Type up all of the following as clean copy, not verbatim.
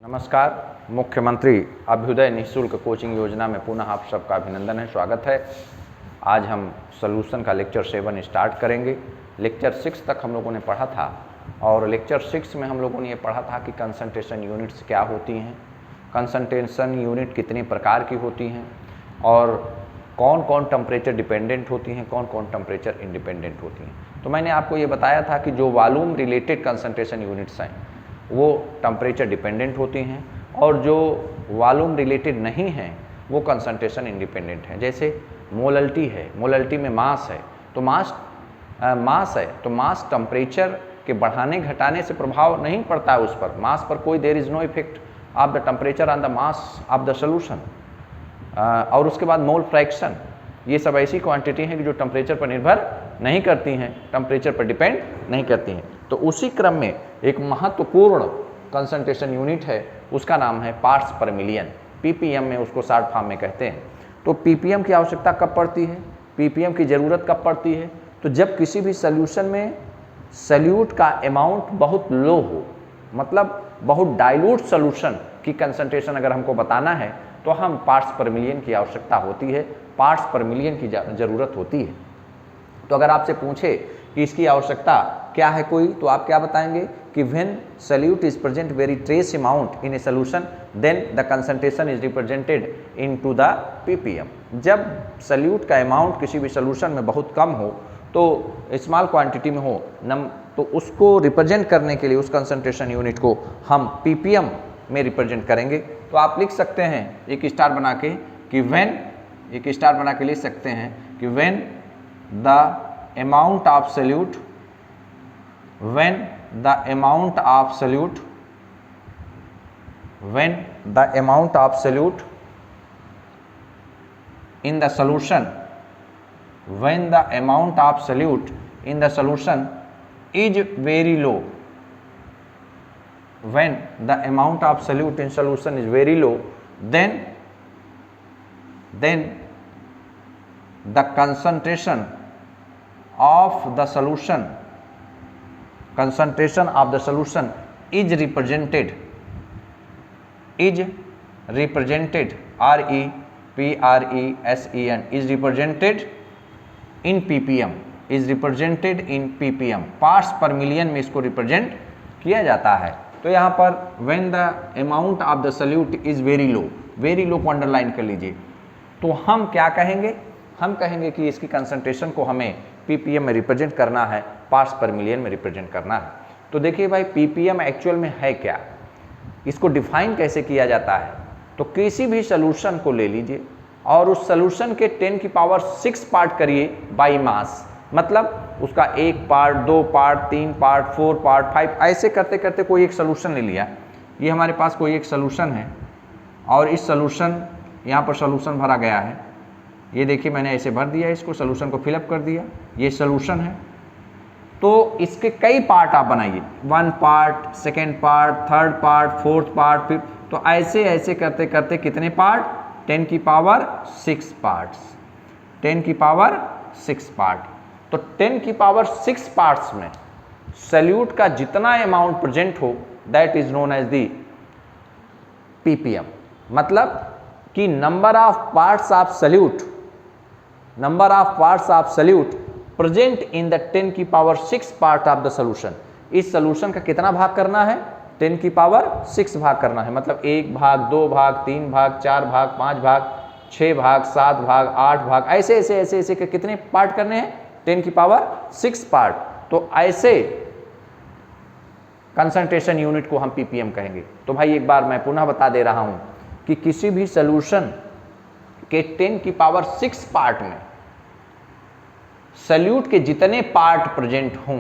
नमस्कार। मुख्यमंत्री अभ्युदय निःशुल्क कोचिंग योजना में पुनः आप सबका अभिनंदन है, स्वागत है। आज हम सॉल्यूशन का लेक्चर 7 स्टार्ट करेंगे। लेक्चर 6 तक हम लोगों ने पढ़ा था और लेक्चर 6 में हम लोगों ने ये पढ़ा था कि कंसंट्रेशन यूनिट्स क्या होती हैं, कंसंट्रेशन यूनिट कितने प्रकार की होती हैं और कौन कौन टेम्परेचर डिपेंडेंट होती हैं, कौन कौन टेम्परेचर इंडिपेंडेंट होती हैं। तो मैंने आपको ये बताया था कि जो वॉल्यूम रिलेटेड कंसंट्रेशन यूनिट्स हैं वो टेम्परेचर डिपेंडेंट होती हैं और जो वॉल्यूम रिलेटेड नहीं हैं वो कंसंट्रेशन इंडिपेंडेंट हैं। जैसे मोलल्टी है, मोलल्टी में मास है तो मास टेम्परेचर के बढ़ाने घटाने से प्रभाव नहीं पड़ता है उस पर, मास पर कोई there is no effect of the temperature on the mass of the solution. और उसके बाद मोल फ्रैक्शन, ये सब ऐसी क्वांटिटी हैं कि जो टेम्परेचर पर निर्भर नहीं करती हैं, टेम्परेचर पर डिपेंड नहीं करती हैं। तो उसी क्रम में एक महत्वपूर्ण कंसंट्रेशन यूनिट है, उसका नाम है पार्ट्स पर मिलियन, पीपीएम में उसको शॉर्ट फॉर्म में कहते हैं। तो पीपीएम की आवश्यकता कब पड़ती है, पीपीएम की ज़रूरत कब पड़ती है? तो जब किसी भी सॉल्यूशन में सॉल्यूट का अमाउंट बहुत लो हो, मतलब बहुत डाइल्यूट सॉल्यूशन की कंसंट्रेशन अगर हमको बताना है तो हम पार्ट्स पर मिलियन की आवश्यकता होती है, पार्ट्स पर मिलियन की ज़रूरत होती है। तो अगर आपसे पूछे कि इसकी आवश्यकता क्या है कोई, तो आप क्या बताएंगे कि when solute is present very trace amount in a solution then the concentration is represented into the PPM. जब सॉल्यूट का अमाउंट किसी भी सॉल्यूशन में बहुत कम हो, तो स्मॉल क्वांटिटी में हो तो उसको रिप्रेजेंट करने के लिए उस कंसंट्रेशन यूनिट को हम पीपीएम में रिप्रेजेंट करेंगे। तो आप लिख सकते हैं एक स्टार बना के कि व्हेन, एक स्टार बना के लिख सकते हैं कि when the amount of solute, when the amount of solute, when the amount of solute in the solution, when the amount of solute in the solution is very low, when the amount of solute in solution is very low, then the concentration of the solution, concentration of the solution is represented REPRESENT is represented in ppm, is represented in ppm, parts per million में इसको represent किया जाता है। तो यहाँ पर when the amount of the solute is very low, very low को underline कर लीजिए। तो हम क्या कहेंगे, हम कहेंगे कि इसकी कंसंट्रेशन को हमें पीपीएम में रिप्रेजेंट करना है, पार्ट्स पर मिलियन में रिप्रेजेंट करना है। तो देखिए भाई, पीपीएम एक्चुअल में है क्या, इसको डिफाइन कैसे किया जाता है? तो किसी भी सॉल्यूशन को ले लीजिए और उस सॉल्यूशन के 10 की पावर 6 पार्ट करिए बाई मास, मतलब उसका 1 पार्ट, 2 पार्ट, 3 पार्ट, 4 पार्ट, 5, ऐसे करते करते कोई एक सॉल्यूशन ले लिया। ये हमारे पास कोई एक सॉल्यूशन है और इस सॉल्यूशन, यहाँ पर सॉल्यूशन भरा गया है, ये देखिए मैंने ऐसे भर दिया, इसको सॉल्यूशन को फिलअप कर दिया, ये सॉल्यूशन है। तो इसके कई पार्ट आप बनाइए, 1 part, 2nd part, 3rd part, 4th part, 5th, तो ऐसे ऐसे करते करते कितने पार्ट? 10 की पावर 6 पार्ट्स, 10 की पावर 6 पार्ट। तो 10 की पावर 6 पार्ट्स में सॉल्यूट का जितना अमाउंट प्रेजेंट हो that is known as the PPM. मतलब कि number of parts of solute, number of parts of solute present in the 10 की power 6 part of the solution. इस सॉल्यूशन का कितना भाग करना है? 10 की पावर 6 भाग करना है, मतलब 1 भाग, 2 भाग, 3 भाग, 4 भाग, 5 भाग, 6 भाग, 7 भाग, 8 भाग, ऐसे ऐसे ऐसे ऐसे कितने पार्ट करने हैं? 10 की पावर 6 पार्ट। तो ऐसे कंसंट्रेशन यूनिट को हम पीपीएम कहेंगे। तो भाई एक बार मैं पुनः बता दे रहा हूं कि किसी भी सॉल्यूशन के 10 की पावर 6 पार्ट में सॉल्यूट के जितने पार्ट प्रेजेंट हों,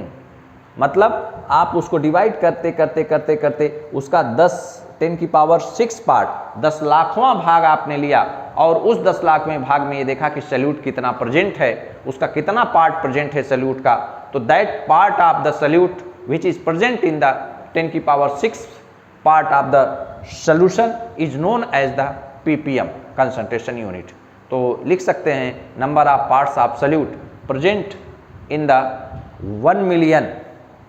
मतलब आप उसको डिवाइड करते करते करते करते उसका 10 की पावर 6 पार्ट, 10 लाखवां भाग आपने लिया और उस 10 लाखवें भाग में ये देखा कि सॉल्यूट कितना प्रेजेंट है, उसका कितना पार्ट प्रेजेंट है सॉल्यूट का, तो that part of the solute which is present in the 10 की power 6 part of the solution is known as the PPM concentration unit. तो लिख सकते हैं number of parts of solute present in the 1 million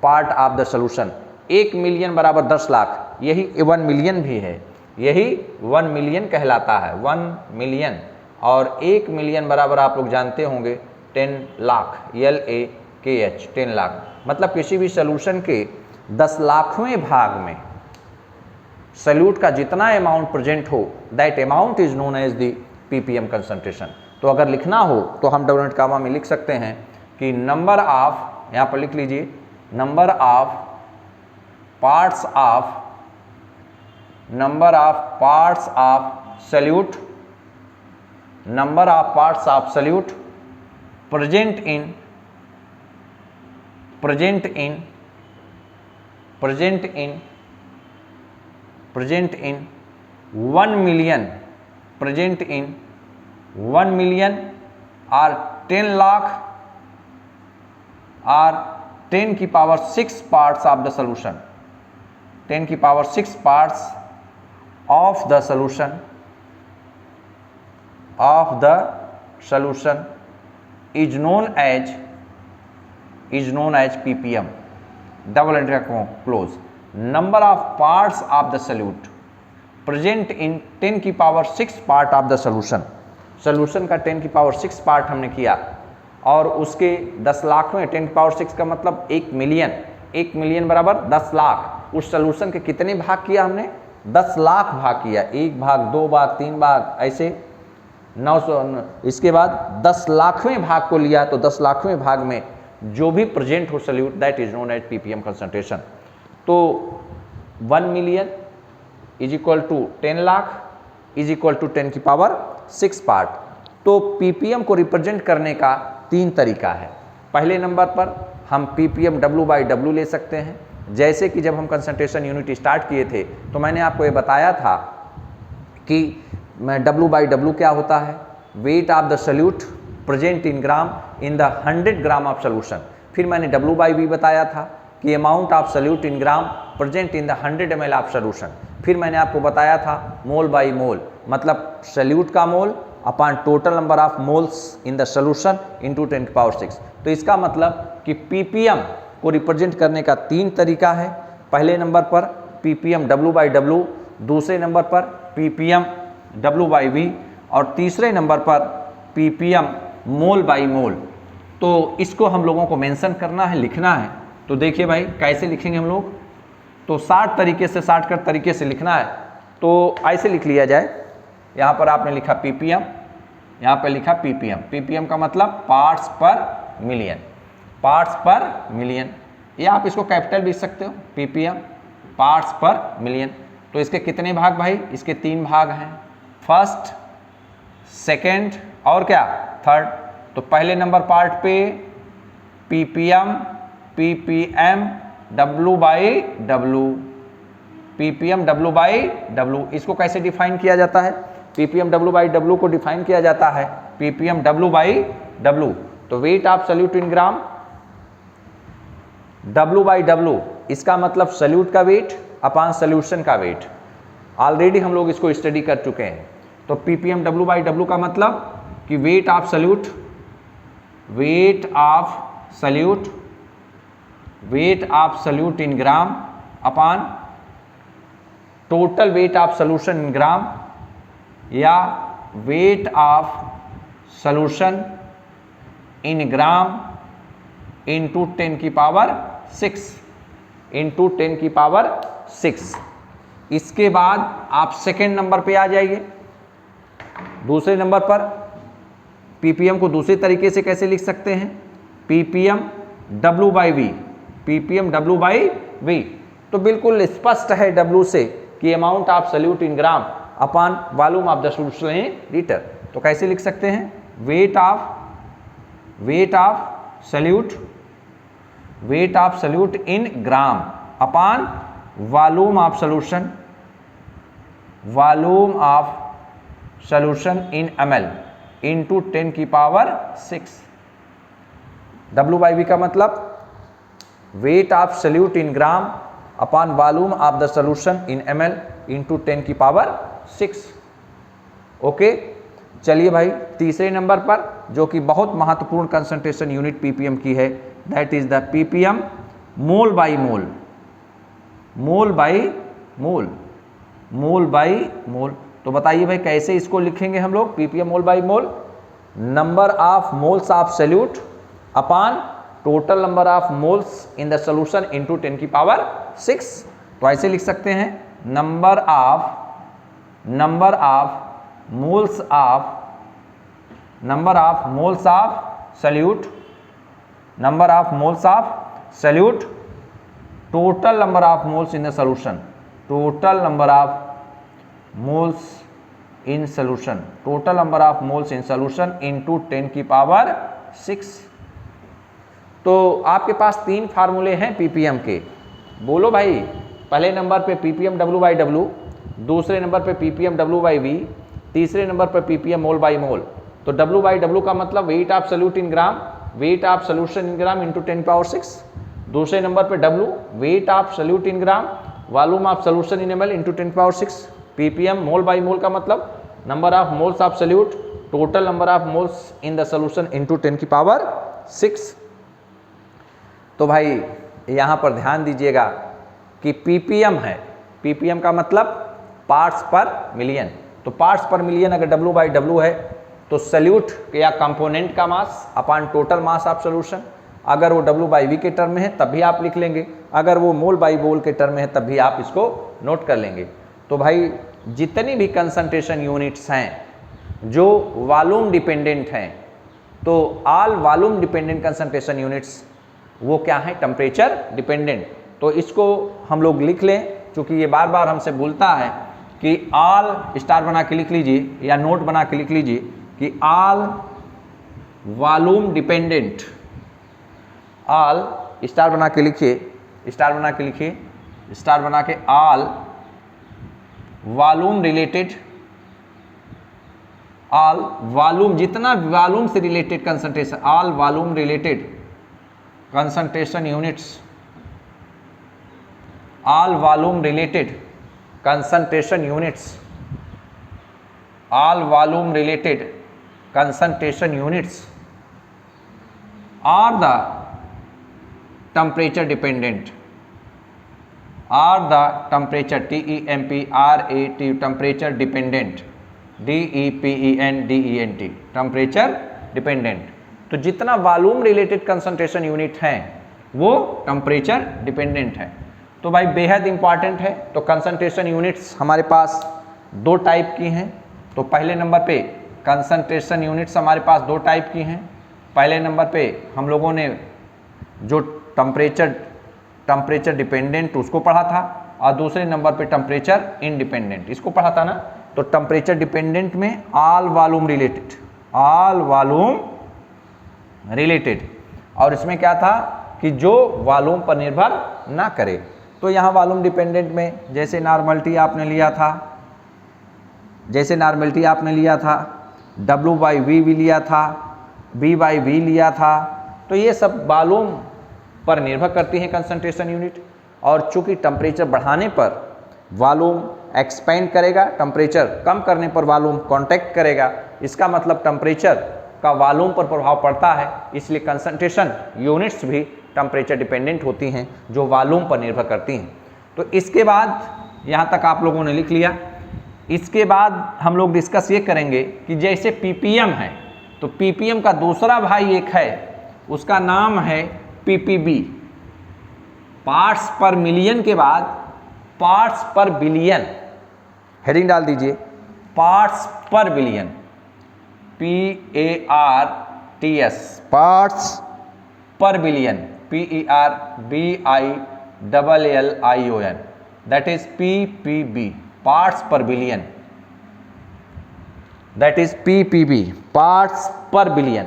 part of the solution, 1 million बराबर 10 लाख, यही 1 million भी है, यही 1 मिलियन कहलाता है, 1 मिलियन। और 1 मिलियन बराबर आप लोग जानते होंगे 10 लाख, LAKH 10 लाख। मतलब किसी भी सोल्यूशन के 10 लाखवें भाग में सल्यूट का जितना अमाउंट प्रेजेंट हो, that amount is known as the ppm concentration. तो अगर लिखना हो तो हम डबल कामा में लिख सकते हैं कि नंबर ऑफ, यहाँ पर लिख लीजिए, number of parts of solute, number of parts of solute present in 1 million, present in 1 million or 10 lakh or 10 की power 6 parts of the solution, 10 की power 6 parts of the solution is known as ppm। Double entry का close, number of parts of the solute present in 10 की power 6 part of the solution का 10 की power 6 part हमने किया और उसके 10 लाख में 10 की पावर 6 का मतलब 1 मिलियन, 1 मिलियन बराबर 10 लाख। उस सोल्यूशन के कितने भाग किया हमने? 10 लाख भाग किया, 1 भाग, 2 भाग, 3 भाग, ऐसे 900। इसके बाद 10 लाखवें भाग को लिया तो 10 लाखवें भाग में जो भी प्रेजेंट हो solute, that is known as ppm concentration. तो 1 million is equal to 10 lakh is equal to 10 की पावर 6 पार्ट। तो ppm को रिप्रेजेंट करने का 3 तरीका है। पहले नंबर पर हम ppm W/W ले सकते हैं, जैसे कि जब हम कंसंट्रेशन यूनिट स्टार्ट किए थे तो मैंने आपको ये बताया था कि W/W क्या होता है, weight of the solute present in gram in the 100 gram of solution. फिर मैंने W/V बताया था कि amount of solute in gram present in the 100 ml of solution. फिर मैंने आपको बताया था मोल बाई मोल, मतलब सल्यूट का mole upon total number of moles in the solution into 10 की पावर 6। तो इसका मतलब कि ppm को रिप्रेजेंट करने का 3 तरीका है। पहले नंबर पर ppm W/W, दूसरे नंबर पर ppm W/V और तीसरे नंबर पर ppm मोल बाई मोल। तो इसको हम लोगों को मेंशन करना है, लिखना है। तो देखिए भाई कैसे लिखेंगे हम लोग, तो शॉर्टकट तरीके से लिखना है। तो ऐसे लिख लिया जाए, यहाँ पर आपने लिखा ppm, यहाँ पर लिखा ppm का मतलब parts per million, parts per million, या आप इसको कैपिटल भी लिख सकते हो, ppm पार्ट्स पर मिलियन। तो इसके कितने भाग भाई? इसके 3 भाग हैं, फर्स्ट, सेकेंड और क्या, थर्ड। तो पहले नंबर पार्ट पे ppm W/W, इसको कैसे डिफाइन किया जाता है? ppm W/W को डिफाइन किया जाता है ppm W/W। तो wait of solute in gram W/W, इसका मतलब सल्यूट का वेट अपॉन सोल्यूशन का वेट। ऑलरेडी हम लोग इसको स्टडी कर चुके हैं। तो ppm W/W का मतलब कि weight of solute in gram upon total weight of solution in gram, या weight of solution in gram into 10 की पावर 6। इसके बाद आप सेकेंड नंबर पे आ जाइए। दूसरे नंबर पर ppm को दूसरे तरीके से कैसे लिख सकते हैं? ppm W/V। तो बिल्कुल स्पष्ट है W से कि amount of solute in gram upon volume of the solution in litre. तो कैसे लिख सकते हैं? Wait of solute in gram upon volume of solution in ml into 10 की पावर 6। W/V का मतलब wait of solute in gram upon volume of the solution in ml into 10 की power 6। Okay, चलिए भाई तीसरे नंबर पर जो कि बहुत महत्वपूर्ण कंसंट्रेशन यूनिट ppm की है, that is the ppm mole by mole, mole by mole. तो बताइए भाई कैसे इसको लिखेंगे हम लोग, ppm mole by mole, number of moles of solute upon total number of moles in the solution into 10 की पावर 6। तो ऐसे लिख सकते हैं number of moles of solute, number of moles of solute, total number of moles in the solution, total number of moles in solution, total number of moles in solution into 10 की power 6। तो आपके पास 3 फार्मूले हैं ppm के, बोलो भाई। पहले number पे ppm w बाई w, दूसरे नंबर पे ppm w बाई v, तीसरे नंबर पे ppm मोल बाई मोल। तो w बाई w का मतलब weight of solute in gram, weight of solution in gram into 10 power 6। दूसरे नंबर पे w weight of solute in gram, volume of solution in ml into 10 power 6। ppm mole by मोल का मतलब number of moles of solute, total number of moles in the solution into 10 की power 6। तो भाई यहाँ पर ध्यान दीजिएगा कि ppm है, ppm का मतलब पार्ट्स पर मिलियन। तो पार्ट्स पर मिलियन अगर w बाई w है तो सॉल्यूट या कंपोनेंट का mass upon total mass of solution. अगर वो w बाई v के टर्म में है तब भी आप लिख लेंगे, अगर वो मोल बाई मोल के टर्म में है तब भी आप इसको नोट कर लेंगे। तो भाई जितनी भी कंसंट्रेशन यूनिट्स हैं जो वॉल्यूम डिपेंडेंट हैं, तो all volume dependent concentration units वो क्या है, टेम्परेचर डिपेंडेंट। तो इसको हम लोग लिख लें, क्योंकि ये बार बार हमसे बोलता है कि ऑल स्टार बना के लिख लीजिए या नोट बना के लिख लीजिए कि all volume dependent, all star बना के लिखिए, स्टार बना के लिखिए, स्टार बना के all volume related, all volume जितना वॉल्यूम से related concentration, all volume related concentration units, all volume related concentration units, all volume related concentration units are the temperature dependent, are the temperature TEMPERAT temperature dependent, DEPENDENT temperature dependent. तो जितना volume related concentration unit हैं वो temperature dependent है। तो भाई बेहद important है। तो कंसंट्रेशन यूनिट्स हमारे पास 2 टाइप की हैं। तो पहले नंबर पे कंसंट्रेशन यूनिट्स हमारे पास 2 टाइप की हैं। पहले नंबर पे हम लोगों ने जो टेम्परेचर डिपेंडेंट उसको पढ़ा था, और दूसरे नंबर पे टेम्परेचर इंडिपेंडेंट इसको पढ़ा था ना। तो टेम्परेचर डिपेंडेंट में all volume related, all volume related, और इसमें क्या था कि जो वॉल्यूम पर निर्भर ना करे। तो यहाँ वॉल्यूम डिपेंडेंट में जैसे नॉर्मलिटी आपने लिया था, जैसे नॉर्मलिटी आपने लिया था, W बाई V भी लिया था, B बाई V लिया था। तो ये सब वॉल्यूम पर निर्भर करती है कंसंट्रेशन यूनिट। और चूंकि टेम्परेचर बढ़ाने पर वॉल्यूम एक्सपेंड करेगा, टेम्परेचर कम करने पर वॉल्यूम कॉन्ट्रैक्ट करेगा। इसका मतलब टेम्परेचर का वॉल्यूम पर प्रभाव पड़ता है, इसलिए कंसंट्रेशन यूनिट्स भी टेम्परेचर डिपेंडेंट होती हैं जो वॉल्यूम पर निर्भर करती हैं। तो इसके बाद यहाँ तक आप लोगों ने लिख लिया। इसके बाद हम लोग डिस्कस ये करेंगे कि जैसे ppm है, तो ppm का दूसरा भाई एक है, उसका नाम है ppb। पार्ट्स पर मिलियन के बाद पार्ट्स पर बिलियन हेडिंग डाल दीजिए, parts per billion, PARTS, parts per billion, PERBILLION, that is PPB, parts per billion, that is PPB, parts per billion.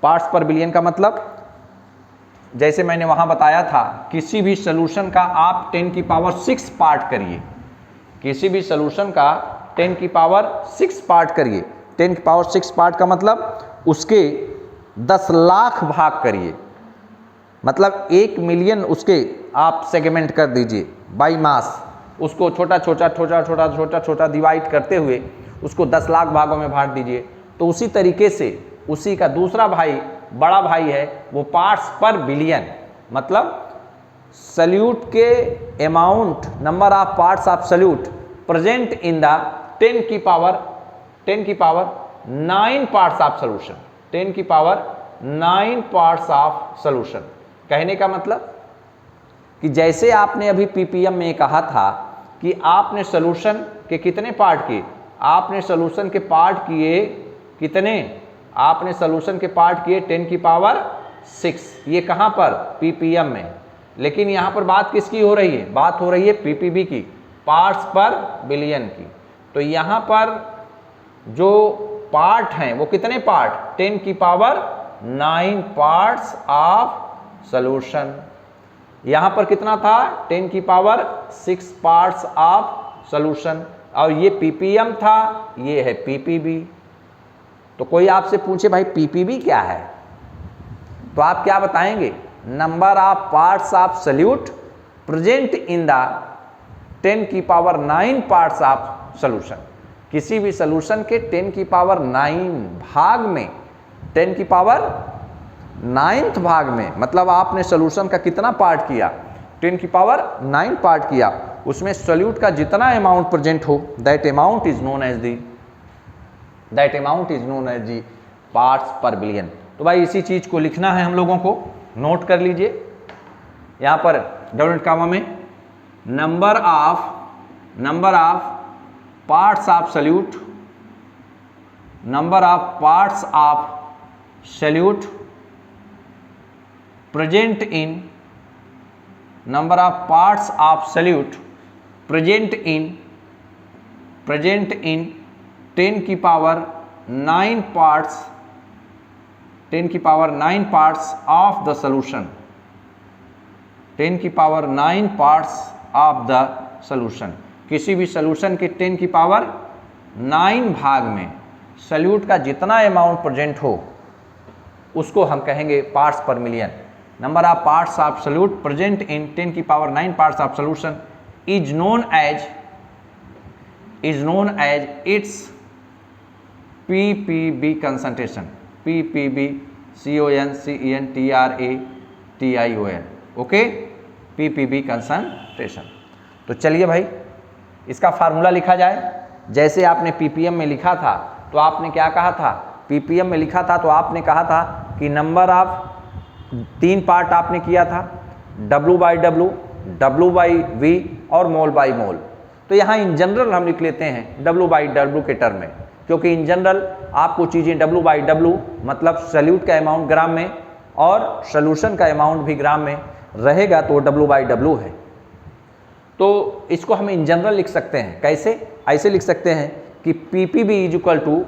Parts per billion का मतलब जैसे मैंने वहां बताया था, किसी भी सॉल्यूशन का आप 10 की पावर 6 पार्ट करिए, किसी भी सॉल्यूशन का 10 की पावर 6 पार्ट करिए। 10 की पावर 6 पार्ट का मतलब उसके 10 लाख भाग करिए, मतलब 1 मिलियन उसके आप सेगमेंट कर दीजिए बाई मास। उसको छोटा छोटा डिवाइड करते हुए उसको 10 लाख भागों में बांट दीजिए। तो उसी तरीके से उसी का दूसरा भाई, बड़ा भाई है, वो पार्ट्स पर बिलियन, मतलब सल्यूट के amount, number of parts of solute present in the 10 की पावर 9 पार्ट्स ऑफ सॉल्यूशन, 10 की पावर 9 पार्ट्स ऑफ सॉल्यूशन। कहने का मतलब कि जैसे आपने अभी पीपीएम में कहा था कि आपने सॉल्यूशन के कितने पार्ट किए, आपने सॉल्यूशन के पार्ट किए कितने, आपने सॉल्यूशन के पार्ट किए 10 की पावर 6, ये कहाँ पर, पीपीएम में। लेकिन यहाँ पर बात किसकी हो रही है, बात हो रही है पीपीबी की, पार्ट्स पर बिलियन की। तो यहाँ पर जो पार्ट हैं वो कितने पार्ट, 10 की पावर 9 पार्ट्स ऑफ सॉल्यूशन। यहाँ पर कितना था, 10 की पावर 6 पार्ट्स ऑफ सॉल्यूशन, और ये पीपीएम था, ये है पीपीबी। तो कोई आपसे पूछे भाई पीपीबी क्या है, तो आप क्या बताएंगे, number of parts of solute present in the 10 की पावर 9 पार्ट्स ऑफ सॉल्यूशन। किसी भी सॉल्यूशन के 10 की पावर 9 भाग में, 10 की पावर 9th भाग में, मतलब आपने सॉल्यूशन का कितना पार्ट किया, 10 की पावर 9 पार्ट किया, उसमें सॉल्यूट का जितना अमाउंट प्रेजेंट हो, that amount is known as the parts per billion. तो भाई इसी चीज को लिखना है हम लोगों को, नोट कर लीजिए। यहां पर डबल कॉमा में number of parts of solute, number of parts of solute present in, number of parts of solute present in 10 की पावर 9 पार्ट्स, 10 की power 9 parts of the solution, 10 की power 9 parts of the solution. किसी भी solution के 10 की power 9 भाग में solute का जितना अमाउंट प्रेजेंट हो उसको हम कहेंगे parts per million. Number of parts of solute present in 10 की power 9 parts of solution is known as it's PPB concentration, PPB CONCENTRATION, okay, PPB concentration. तो चलिए भाई इसका फार्मूला लिखा जाए। जैसे आपने पीपीएम में लिखा था तो आपने क्या कहा था, पीपीएम में लिखा था तो आपने कहा था कि नंबर ऑफ 3 पार्ट आपने किया था, W/W, W/V और मोल। तो यहाँ इन जनरल हम लिख लेते हैं W/W के टर्म में, क्योंकि इन जनरल आपको चीज़ें W/W मतलब सॉल्यूट का अमाउंट ग्राम में और सॉल्यूशन का अमाउंट भी ग्राम में रहेगा, तो W/W है। तो इसको हम इन जनरल लिख सकते हैं, कैसे, ऐसे लिख सकते हैं कि PPB is equal to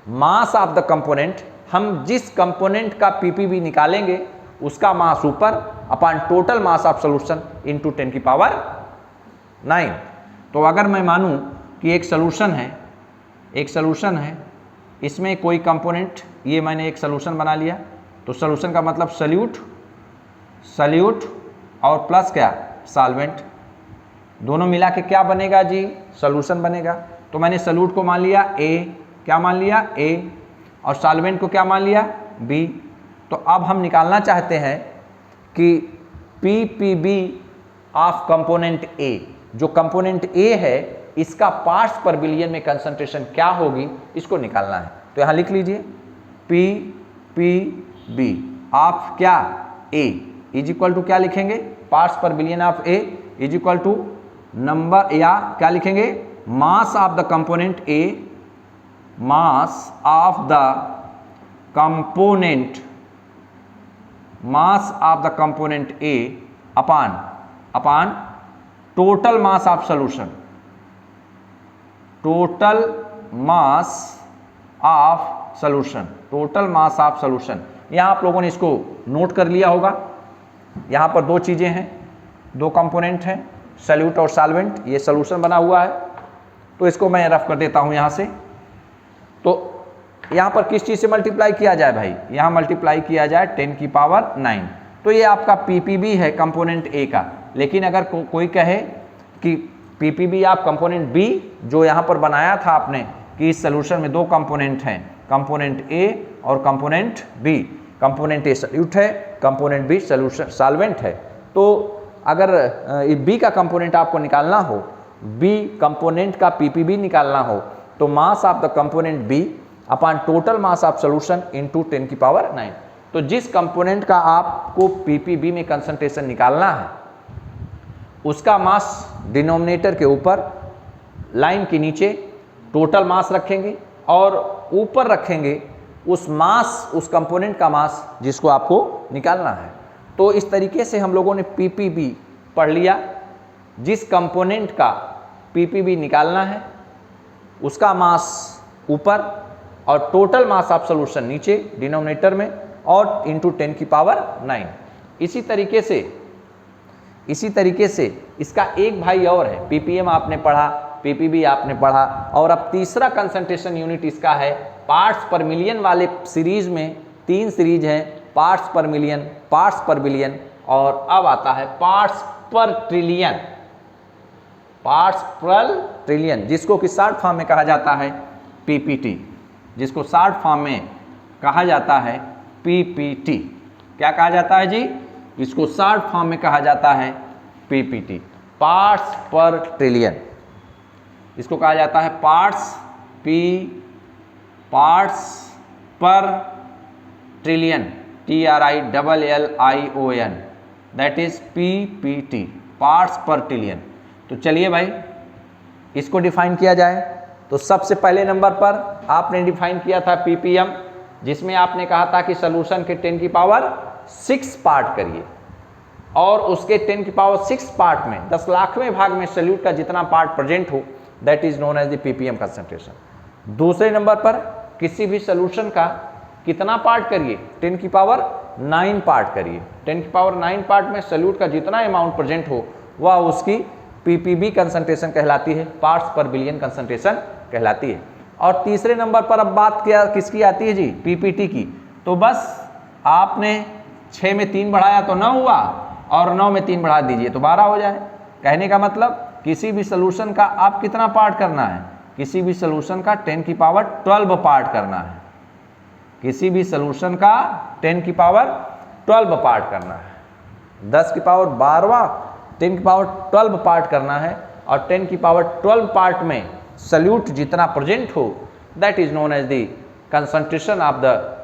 mass of the component. हम जिस कंपोनेंट का पीपीबी निकालेंगे उसका मास ऊपर upon total mass of solution into 10 की पावर 9। तो अगर मैं मानूं कि एक सॉल्यूशन है, इसमें कोई कंपोनेंट, ये मैंने एक सॉल्यूशन बना लिया, तो सॉल्यूशन का मतलब सॉल्यूट और प्लस क्या, सॉल्वेंट, दोनों मिला के क्या बनेगा जी, सॉल्यूशन बनेगा। तो मैंने सॉल्यूट को मान लिया A, क्या मान लिया A, और सॉल्वेंट को क्या मान लिया B। तो अब हम निकालना चाहते हैं कि पीपीबी ऑफ कंपोनेंट A, जो कंपोनेंट A है इसका पार्ट्स पर बिलियन में कंसंट्रेशन क्या होगी, इसको निकालना है। तो यहाँ लिख लीजिए पीपीबी ऑफ क्या A इज इक्वल टू क्या लिखेंगे, parts per billion of A is equal to number, या क्या लिखेंगे, mass of the component A, mass of the component A upon total mass of solution, total mass of solution. यहाँ आप लोगों ने इसको नोट कर लिया होगा। यहाँ पर 2 चीज़ें हैं, 2 कंपोनेंट हैं, सॉल्यूट और सॉल्वेंट, ये सॉल्यूशन बना हुआ है। तो इसको मैं रफ कर देता हूँ यहाँ से। तो यहाँ पर किस चीज़ से मल्टीप्लाई किया जाए भाई, यहाँ मल्टीप्लाई किया जाए 10 की पावर 9। तो ये आपका पीपीबी है कंपोनेंट A का। लेकिन अगर कोई कहे कि पीपीबी आप कंपोनेंट B, जो यहाँ पर बनाया था आपने कि इस सॉल्यूशन में 2 कंपोनेंट हैं, कंपोनेंट A और component B, component A solute है, कंपोनेंट B सॉल्यूशन सॉल्वेंट है, तो अगर बी का कंपोनेंट आपको निकालना हो, बी कंपोनेंट का पीपीबी निकालना हो, तो mass of the component B upon total mass of solution into 10 की पावर 9। तो जिस कंपोनेंट का आपको पीपीबी में कंसंट्रेशन निकालना है उसका मास डिनोमिनेटर के ऊपर लाइन के नीचे टोटल मास रखेंगे और ऊपर रखेंगे उस मास, उस कंपोनेंट का मास जिसको आपको निकालना है। तो इस तरीके से हम लोगों ने पीपीबी पढ़ लिया। जिस कंपोनेंट का पीपीबी निकालना है उसका मास ऊपर और टोटल मास ऑफ सॉल्यूशन नीचे डिनोमिनेटर में और इनटू 10 की पावर 9। इसी तरीके से इसका एक भाई और है, पीपीएम आपने पढ़ा, पीपीबी आपने पढ़ा, और अब तीसरा कंसंट्रेशन यूनिट इसका है पार्ट्स पर मिलियन वाले सीरीज में 3 सीरीज हैं, parts per million, parts per billion, और अब आता है पार्ट्स पर ट्रिलियन। पार्ट्स पर ट्रिलियन जिसको कि शॉर्ट फॉर्म में कहा जाता है पीपीटी, जिसको शॉर्ट फॉर्म में कहा जाता है पीपीटी। क्या कहा जाता है जी? इसको शॉर्ट फॉर्म में कहा जाता है पीपीटी, पार्ट्स पर ट्रिलियन। इसको कहा जाता है पार्ट्स पर trillion, TRILLION, that is PPT, parts पर ट्रिलियन। तो चलिए भाई इसको डिफाइन किया जाए। तो सबसे पहले नंबर पर आपने डिफाइन किया था पीपीएम, जिसमें आपने कहा था कि सॉल्यूशन के 10 की पावर 6 पार्ट करिए और उसके 10 की पावर 6 पार्ट में 10 लाखवें भाग में सॉल्यूट का जितना पार्ट प्रेजेंट हो that is known as the PPM concentration. दूसरे नंबर पर किसी भी सॉल्यूशन का कितना पार्ट करिए? 10 की पावर 9 पार्ट करिए। 10 की पावर 9 पार्ट में सॉल्यूट का जितना अमाउंट प्रेजेंट हो वह उसकी पीपीबी कंसंट्रेशन कहलाती है, पार्ट्स पर बिलियन कंसंट्रेशन कहलाती है। और तीसरे नंबर पर अब बात क्या किसकी आती है जी? पीपीटी की। तो बस आपने 6 में 3 बढ़ाया तो 9 हुआ और 9 में 3 बढ़ा दीजिए तो 12 हो जाए। कहने का मतलब किसी भी सॉल्यूशन का आप कितना पार्ट करना है? किसी भी सॉल्यूशन का 10 की पावर 12 पार्ट करना है। किसी भी सॉल्यूशन का 10 की पावर 12 पार्ट करना है। 10 की पावर 12 10 की पावर 12 पार्ट करना है और 10 की पावर 12 पार्ट में सॉल्यूट जितना प्रेजेंट हो that is known as the concentration of the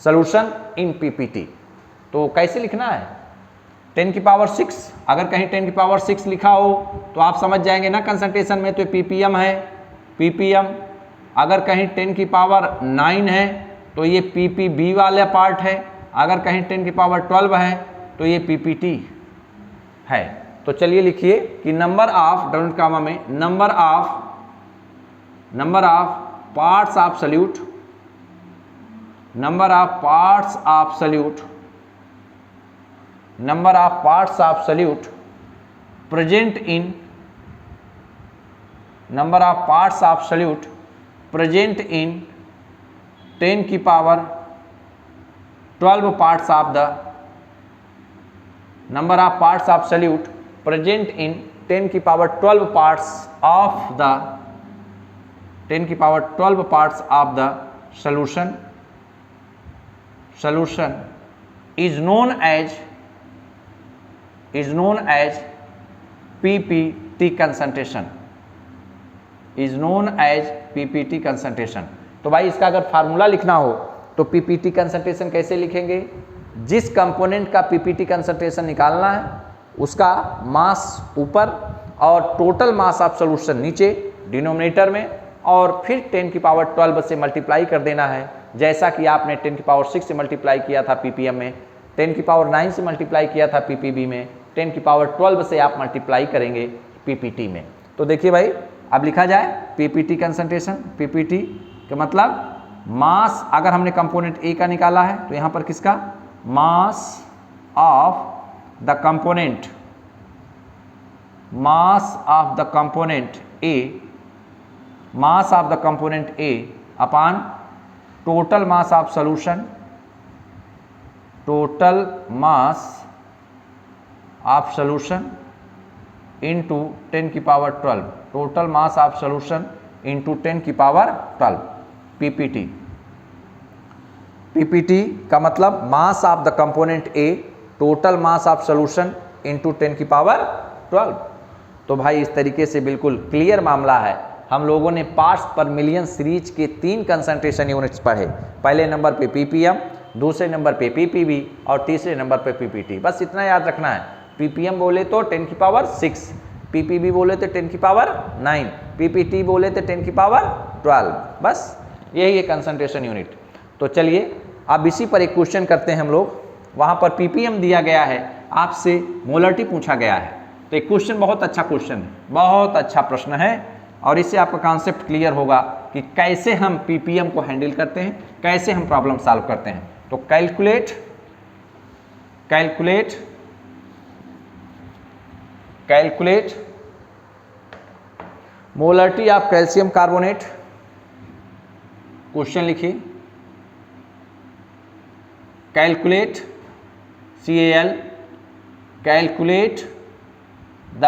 solution in PPT. तो कैसे लिखना है? 10 की पावर 6, अगर कहीं 10 की पावर 6 लिखा हो तो आप समझ जाएंगे ना कंसंट्रेशन में, तो पीपीएम है, पीपीएम। अगर कहीं 10 की पावर 9 है तो ये पीपीबी वाला पार्ट है, अगर कहीं 10 की पावर 12 है तो ये पीपीटी है। तो चलिए लिखिए कि नंबर ऑफ डबल कॉमा में number of parts of solute, number of parts of solute, number of parts of solute present in, number of parts of solute present in 10 की power 12 parts of the, number of parts of solute present in 10 की power 12 parts of the 10 की power 12 parts of the solution is known as PPT concentration, is known as PPT concentration। तो भाई इसका अगर formula लिखना हो तो PPT concentration कैसे लिखेंगे? जिस कंपोनेंट का पीपीटी कंसंट्रेशन निकालना है उसका मास ऊपर और टोटल मास ऑफ सॉल्यूशन नीचे डिनोमिनेटर में, और फिर 10 की पावर 12 से मल्टीप्लाई कर देना है, जैसा कि आपने 10 की पावर 6 से मल्टीप्लाई किया था पीपीएम में, 10 की पावर 9 से मल्टीप्लाई किया था पीपीबी में, 10 की पावर 12 से आप मल्टीप्लाई करेंगे पीपीटी में। तो देखिए भाई अब लिखा जाए पीपीटी कंसंट्रेशन। पीपीटी का मतलब मास, अगर हमने कंपोनेंट ए का निकाला है तो यहाँ पर किसका? mass of the component, mass of the component A, mass of the component A upon total mass of solution, total mass of solution into 10 की power 12, total mass of solution into 10 की power 12, PPT. PPT का मतलब मास of the component A, total mass of solution into 10 की power 12। तो भाई इस तरीके से बिल्कुल क्लियर मामला है। हम लोगों ने पार्ट्स पर मिलियन सीरीज के 3 कंसंट्रेशन यूनिट्स पढ़े। पहले नंबर पे ppm, दूसरे नंबर पे ppb और तीसरे नंबर पे ppt। बस इतना याद रखना है। ppm बोले तो 10 की पावर 6, ppb बोले तो 10 की पावर 9, ppt बोले तो 10 की पावर 12। बस यही है कंसंट्रेशन यूनिट। तो चलिए अब इसी पर एक क्वेश्चन करते हैं हम लोग। वहाँ पर ppm दिया गया है, आपसे मोलरिटी पूछा गया है। तो एक क्वेश्चन बहुत अच्छा क्वेश्चन है, बहुत अच्छा प्रश्न है और इससे आपका कॉन्सेप्ट क्लियर होगा कि कैसे हम ppm को हैंडल करते हैं, कैसे हम प्रॉब्लम सॉल्व करते हैं। तो calculate molarity of calcium carbonate. Question लिखिए, calculate calculate the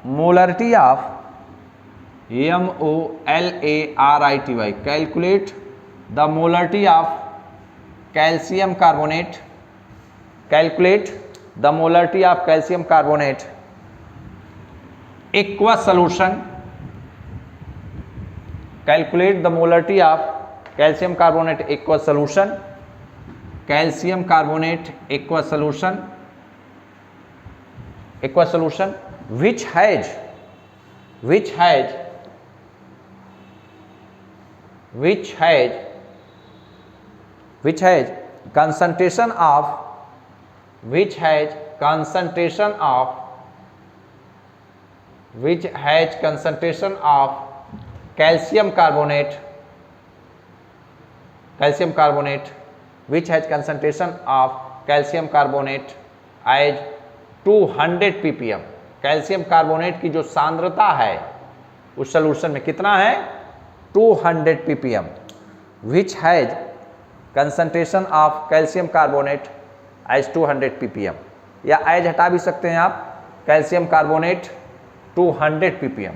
molarity of MOLARITY, calculate the molarity of calcium carbonate, calculate the molarity of calcium carbonate aqua solution, calculate the molarity of calcium carbonate aqua solution, calcium carbonate aqua solution which has concentration of calcium carbonate as 200 ppm। Calcium carbonate की जो सांद्रता है उस solution में कितना है, 200 ppm। Which has concentration of calcium carbonate as 200 ppm, या as हटा भी सकते हैं आप, कैल्शियम कार्बोनेट 200 ppm।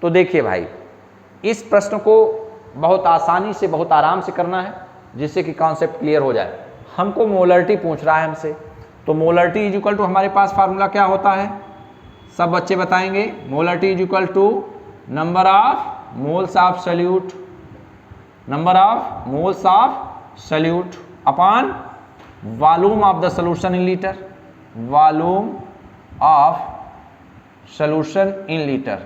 तो देखिए भाई, इस प्रश्न को बहुत आसानी से, बहुत आराम से करना है जिससे कि कॉन्सेप्ट क्लियर हो जाए। हमको मोलरिटी पूछ रहा है हमसे, तो मोलरिटी इज इक्वल टू, हमारे पास फार्मूला क्या होता है, सब बच्चे बताएंगे। Molarity is equal to number of moles of solute, upon volume of the solution in litre, volume of solution in litre.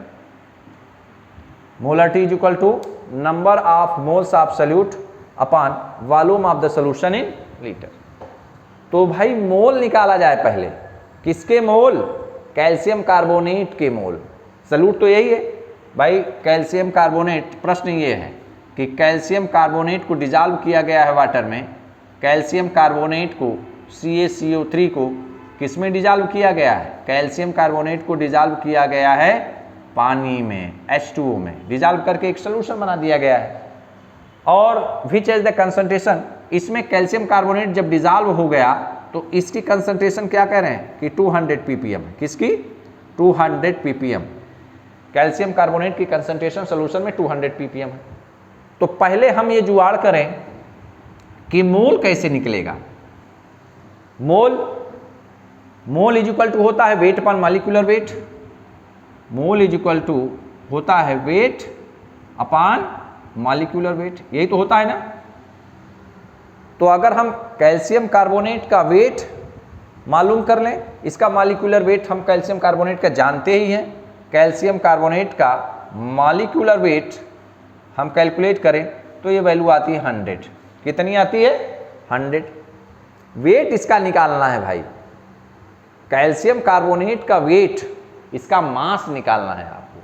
Molarity is equal to number of moles of solute upon volume of the solution in litre. तो भाई मोल निकाला जाए पहले, किसके मोल, calcium carbonate के मोल। Solute तो यही है भाई, कैल्शियम कार्बोनेट। प्रश्न ये है कि कैल्शियम कार्बोनेट को डिजॉल्व किया गया है वाटर में, कैल्शियम कार्बोनेट को CaCO3 को किस में डिजॉल्व किया गया है, कैल्शियम कार्बोनेट को डिजॉल्व किया गया है पानी में, H2O में डिजॉल्व करके एक सोल्यूशन बना दिया गया है। और विच इज द कंसंट्रेशन, इसमें कैल्शियम कार्बोनेट जब डिजॉल्व हो गया तो इसकी कंसंट्रेशन क्या कह रहे हैं कि 200 ppm। किसकी, 200 ppm। कैल्शियम कार्बोनेट की कंसंट्रेशन सॉल्यूशन में 200 ppm है। तो पहले हम ये जुगाड़ करें कि मोल कैसे निकलेगा। मोल इज इक्वल टू होता है weight upon molecular weight, mole is equal to होता है वेट अपॉन मॉलिक्यूलर वेट, यही तो होता है ना। तो अगर हम कैल्शियम कार्बोनेट का वेट मालूम कर लें, इसका मॉलिक्यूलर वेट हम कैल्शियम कार्बोनेट का जानते ही हैं, कैल्शियम कार्बोनेट का मॉलिक्यूलर वेट हम कैलकुलेट करें तो ये वैल्यू आती है 100। कितनी आती है, 100। वेट इसका निकालना है भाई, कैल्शियम कार्बोनेट का वेट, इसका मास निकालना है आपको,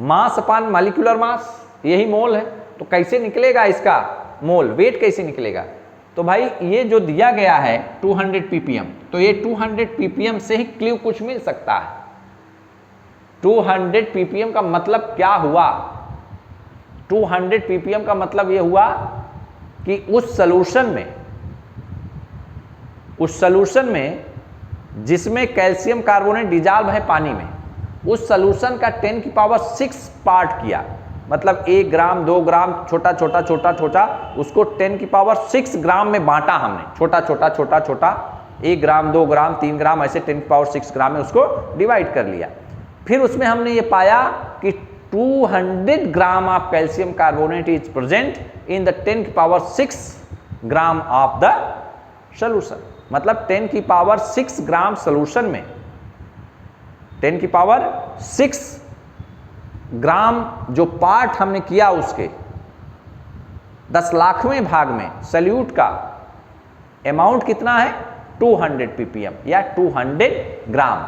मास अपॉन मॉलिक्यूलर मास, यही मोल है। तो कैसे निकलेगा इसका मोल, वेट कैसे निकलेगा। तो भाई ये जो दिया गया है 200 ppm, तो ये 200 ppm से ही क्लू कुछ मिल सकता है। 200 ppm का मतलब क्या हुआ, 200 ppm का मतलब ये हुआ कि उस सॉल्यूशन में जिसमें कैल्शियम कार्बोनेट डिजॉल्व है पानी में, उस सॉल्यूशन का 10 की पावर 6 पार्ट किया, मतलब 1 ग्राम 2 ग्राम छोटा छोटा उसको 10 की पावर 6 ग्राम में बांटा हमने, छोटा छोटा 1 ग्राम, 2 ग्राम, 3 ग्राम, ऐसे 10⁶ ग्राम में उसको डिवाइड कर लिया। फिर उसमें हमने ये पाया कि 200 gram of calcium carbonate is present in the 10⁶ gram of the solution. मतलब 10⁶ ग्राम सोल्यूशन में 10⁶ ग्राम जो पार्ट हमने किया उसके 10,00,000वें भाग में सल्यूट का अमाउंट कितना है 200 ppm या 200 ग्राम।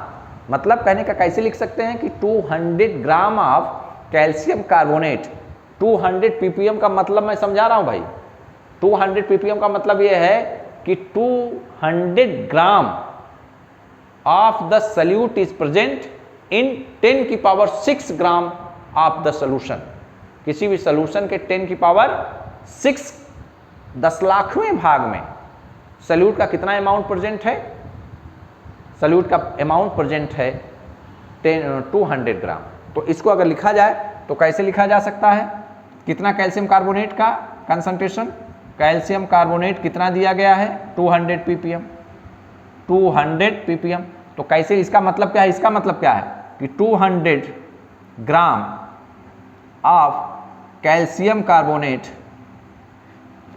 मतलब कहने का कैसे लिख सकते हैं कि 200 gram of calcium carbonate, 200 ppm का मतलब मैं समझा रहा हूं भाई। 200 ppm का मतलब यह है कि 200 gram of the salute is present in 10⁶ gram of the solution. किसी भी सोल्यूशन के 10⁶ 10,00,000वें भाग में सल्यूट का कितना अमाउंट प्रेजेंट है? सल्यूट का अमाउंट प्रेजेंट है 200 ग्राम। तो इसको अगर लिखा जाए तो कैसे लिखा जा सकता है? कितना कैल्शियम कार्बोनेट का कंसंट्रेशन? कैल्शियम कार्बोनेट कितना दिया गया है 200 ppm, 200 ppm। तो कैसे, इसका मतलब क्या है? इसका मतलब क्या है कि 200 gram of calcium carbonate,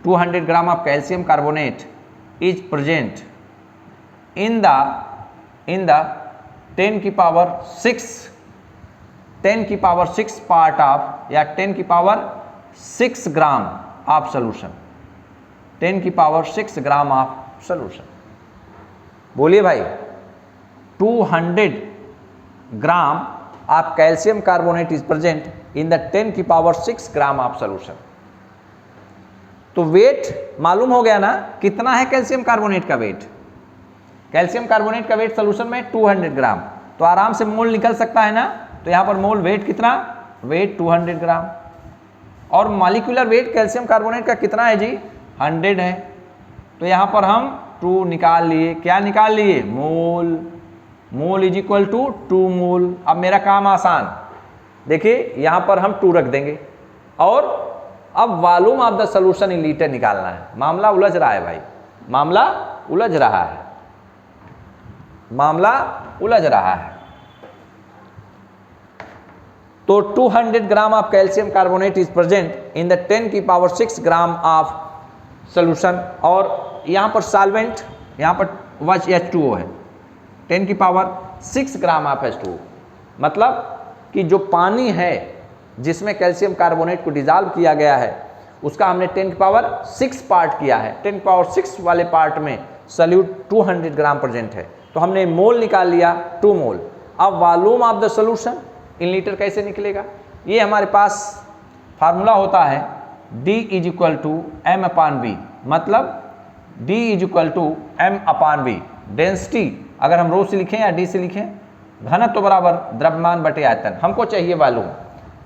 200 gram of calcium carbonate is present in the 10⁶ part of या 10⁶ gram of solution, 10⁶ gram of solution. बोलिए भाई, 200 gram of calcium carbonate is present in the 10⁶ gram of solution. तो wait मालूम हो गया ना, कितना है कैल्शियम कार्बोनेट का वेट? कैल्शियम कार्बोनेट का वेट सोल्यूशन में 200 ग्राम। तो आराम से मोल निकल सकता है ना। तो यहाँ पर मोल वेट कितना? वेट 200 ग्राम। और मॉलिक्यूलर वेट कैल्शियम कार्बोनेट का कितना है जी? 100 है। तो यहाँ पर हम 2 निकाल लिए। क्या निकाल लिए? मोल। मोल इज इक्वल टू 2 मोल। अब मेरा काम आसान, देखिए यहाँ पर हम 2 रख देंगे और अब volume of the solution in litre निकालना है। मामला उलझ रहा है भाई, मामला उलझ रहा है, मामला उलझ रहा है। तो 200 gram of calcium carbonate is present in the 10⁶ gram of solution. और यहाँ पर सॉल्वेंट, यहाँ पर वच H2O है, 10⁶ ग्राम ऑफ H2O। मतलब कि जो पानी है जिसमें कैल्शियम कार्बोनेट को डिजॉल्व किया गया है उसका हमने 10⁶ पार्ट किया है। 10⁶ वाले पार्ट में सल्यूट 200 ग्राम प्रेजेंट है। तो हमने मोल निकाल लिया 2 मोल। अब volume of the solution in litre कैसे निकलेगा? ये हमारे पास फार्मूला होता है D = m/v। मतलब D = m/v। डेंसिटी अगर हम रो से लिखें या D से लिखें, घनत्व बराबर द्रव्यमान बटे आयतन। हमको चाहिए वॉल्यूम,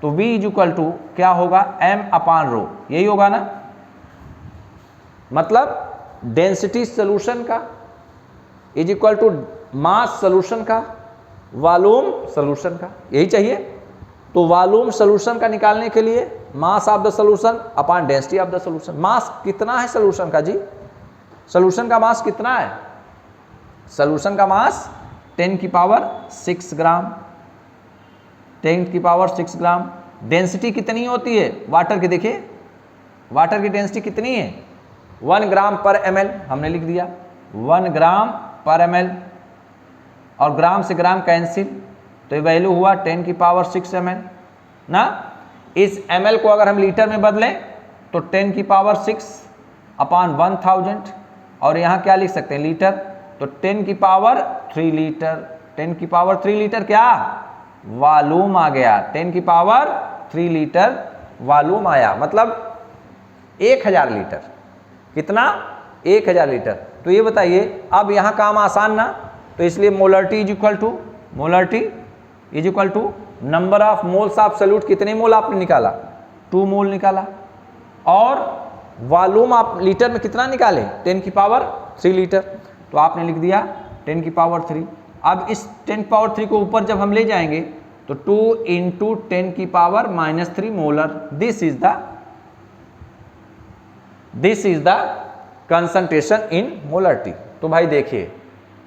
तो V = क्या होगा? m/ρ। यही होगा ना। मतलब डेंसिटी सोल्यूशन का is equal to mass solution का, वॉल्यूम सोल्यूशन का, यही चाहिए। तो वॉल्यूम सोल्यूशन का निकालने के लिए मास of the solution upon density of the solution. मास कितना है सोल्यूशन का जी? सोल्यूशन का मास कितना है? सोल्यूशन का मास 10⁶ ग्राम, 10⁶ ग्राम। डेंसिटी कितनी होती है वाटर की? देखिए वाटर की डेंसिटी कितनी है? 1 ग्राम पर ml। हमने लिख दिया 1 ग्राम पर ml, और ग्राम से ग्राम कैंसिल, तो ये वैल्यू हुआ 10⁶ ml ना। इस ml को अगर हम लीटर में बदलें तो 10⁶ अपॉन 1000, और यहाँ क्या लिख सकते हैं? लीटर। तो 10⁻³ लीटर। 10⁻³ लीटर क्या? वॉल्यूम आ गया। 10⁻³ लीटर वॉल्यूम आया, मतलब 1000 लीटर। कितना? 1000 लीटर। तो ये बताइए, अब यहाँ काम आसान ना, तो इसलिए molarity is equal to number of moles of solute. कितने मोल आपने निकाला? 2 मोल निकाला। और वॉल्यूम आप लीटर में कितना निकाले? 10⁻³ लीटर। तो आपने लिख दिया 10⁻³। अब इस 10⁻³ को ऊपर जब हम ले जाएंगे तो 2 × 10⁻³ molar. This is the concentration in molarity. तो भाई देखिए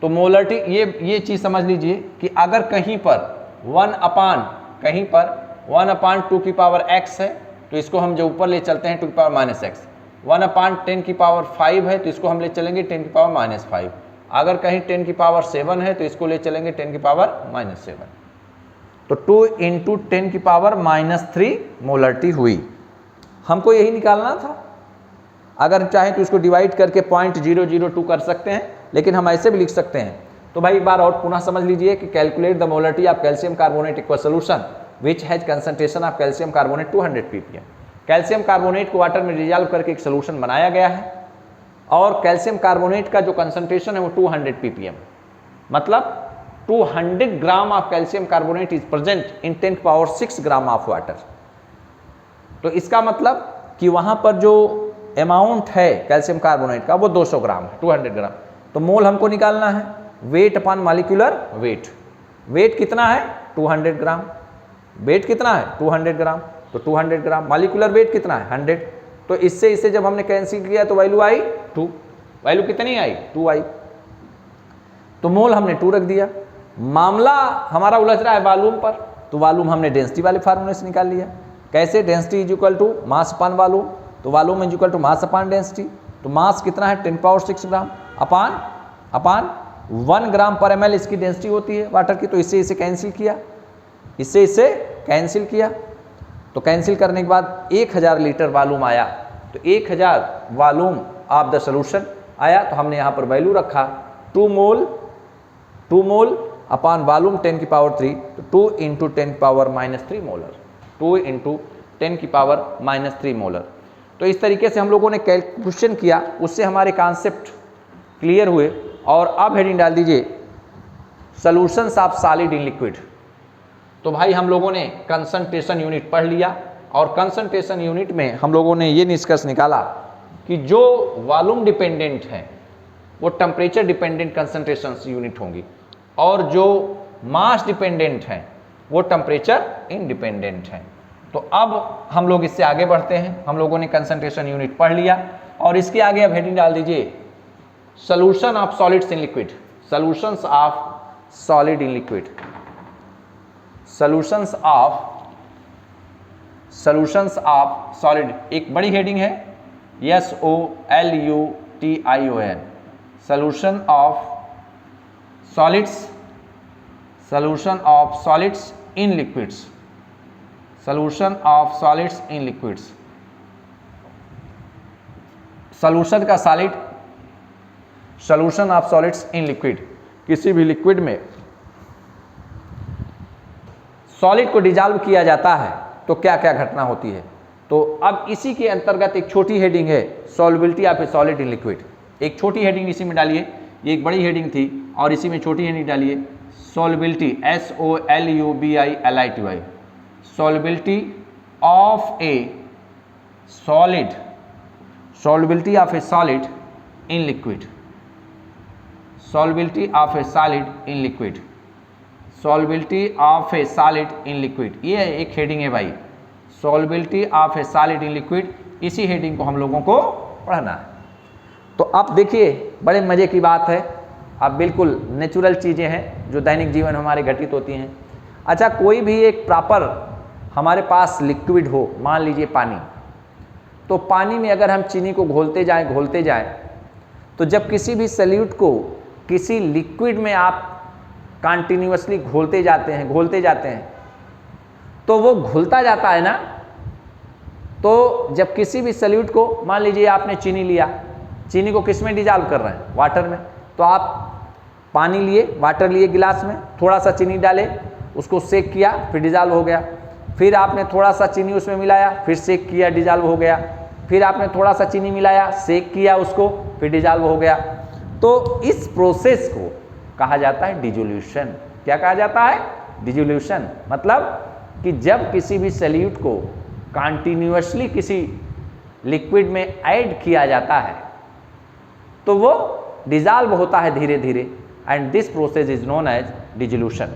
तो मोलरिटी ये चीज़ समझ लीजिए कि अगर कहीं पर 1/2 की पावर x है तो इसको हम जो ऊपर ले चलते हैं 2 की पावर -x, 1/10 की पावर 5 है तो इसको हम ले चलेंगे 10 की पावर -5, अगर कहीं 10 की पावर 7 है तो इसको ले चलेंगे 10 की पावर -7। तो 2 × 10 की पावर -3 मोलरिटी हुई। हमको यही निकालना था। अगर चाहें तो इसको डिवाइड करके 0.002 कर सकते हैं, लेकिन हम ऐसे भी लिख सकते हैं। तो भाई एक बार और पुनः समझ लीजिए कि calculate the molarity of calcium carbonate equal solution which has concentration of calcium carbonate 200 ppm। Calcium carbonate को वाटर में डिजॉल्व करके एक सोल्यूशन बनाया गया है और कैल्शियम कार्बोनेट का जो कंसंट्रेशन है वो 200 ppm, मतलब 200 gram of calcium carbonate is present in 10⁶ gram of water. तो इसका मतलब कि वहां पर जो अमाउंट है कैल्शियम कार्बोनेट का वो 200 ग्राम है, 200 ग्राम। तो मोल हमको निकालना है weight upon molecular weight. Weight कितना है 200 ग्राम, वेट कितना है 200 ग्राम, तो 200 ग्राम। मॉलिक्यूलर वेट कितना है 100। तो इससे जब हमने कैंसिल किया तो वैल्यू आई 2। वैल्यू कितनी आई 2 आई। तो मोल हमने 2 रख दिया। मामला हमारा उलझ रहा है वॉल्यूम पर, तो वॉल्यूम हमने डेंसिटी वाले फार्मूले से निकाल लिया। कैसे? Density is equal to mass upon volume, तो volume is equal to mass upon density. तो मास कितना है 10⁶ ग्राम अपान 1 ग्राम पर ml इसकी डेंसिटी होती है वाटर की। तो इससे कैंसिल किया, इससे कैंसिल किया। तो कैंसिल करने के बाद 1000 लीटर वॉल्यूम आया। तो 1000 वॉल्यूम ऑफ द सोल्यूशन आया। तो हमने यहाँ पर वैल्यू रखा 2 मोल अपान वॉल्यूम 10 की पावर 3, तो 2 × 10 की पावर -3 मोलर, 2 × 10 की पावर -3 मोलर। तो इस तरीके से हम लोगों ने कैलकुलेशन किया, उससे हमारे कॉन्सेप्ट क्लियर हुए। और अब हेडिंग डाल दीजिए solutions of solid in liquid. तो भाई हम लोगों ने कंसंट्रेशन यूनिट पढ़ लिया और कंसंट्रेशन यूनिट में हम लोगों ने ये निष्कर्ष निकाला कि जो वॉल्यूम डिपेंडेंट है वो टेम्परेचर डिपेंडेंट कंसंट्रेशन यूनिट होंगी और जो मास डिपेंडेंट हैं वो टेम्परेचर इंडिपेंडेंट हैं। तो अब हम लोग इससे आगे बढ़ते हैं। हम लोगों ने कंसंट्रेशन यूनिट पढ़ लिया और इसके आगे अब हेडिंग डाल दीजिए solution of solids in liquid. Solutions of solid in liquid, solutions of solid एक बड़ी हेडिंग है, SOLUTION, solution of solids, solution of solids in liquids, solution of solids in liquids. Solution का solid, solution of solids in liquid. किसी भी liquid में solid को dissolve किया जाता है तो क्या क्या घटना होती है। तो अब इसी के अंतर्गत एक छोटी हेडिंग है solubility of A solid in liquid. एक छोटी हेडिंग इसी में डालिए, ये एक बड़ी हेडिंग थी और इसी में छोटी हेडिंग डालिए solubility, SOLUBILITY, solubility of A solid, solubility of A solid in liquid, solubility of a solid in liquid, solubility of a solid in liquid। ये एक हेडिंग है भाई, solubility of a solid in liquid। इसी heading को हम लोगों को पढ़ना है। तो अब देखिए बड़े मज़े की बात है, अब बिल्कुल नेचुरल चीज़ें हैं जो दैनिक जीवन में हमारे घटित होती हैं। अच्छा, कोई भी एक प्रॉपर हमारे पास लिक्विड हो, मान लीजिए पानी, तो पानी में अगर हम चीनी को घोलते जाएं तो जब किसी भी सॉल्यूट को किसी लिक्विड में आप कंटिन्यूअसली घोलते जाते हैं तो वो घुलता जाता है ना। तो जब किसी भी सॉल्यूट को, मान लीजिए आपने चीनी लिया, चीनी को किस में डिजॉल्व कर रहे हैं, वाटर में। तो आप पानी लिए, वाटर लिए गिलास में, थोड़ा सा चीनी डाले, उसको सेक किया, फिर डिजॉल्व हो गया। फिर आपने थोड़ा सा चीनी उसमें मिलाया, फिर सेक किया, डिजॉल्व हो गया। फिर आपने थोड़ा सा चीनी मिलाया, सेक किया उसको, फिर डिजॉल्व हो गया। तो इस प्रोसेस को कहा जाता है डिसोल्यूशन। क्या कहा जाता है? डिसोल्यूशन। मतलब कि जब किसी भी सॉल्यूट को कंटिन्यूअसली किसी लिक्विड में ऐड किया जाता है तो वो डिसॉल्व होता है धीरे धीरे, and this process is known as dissolution.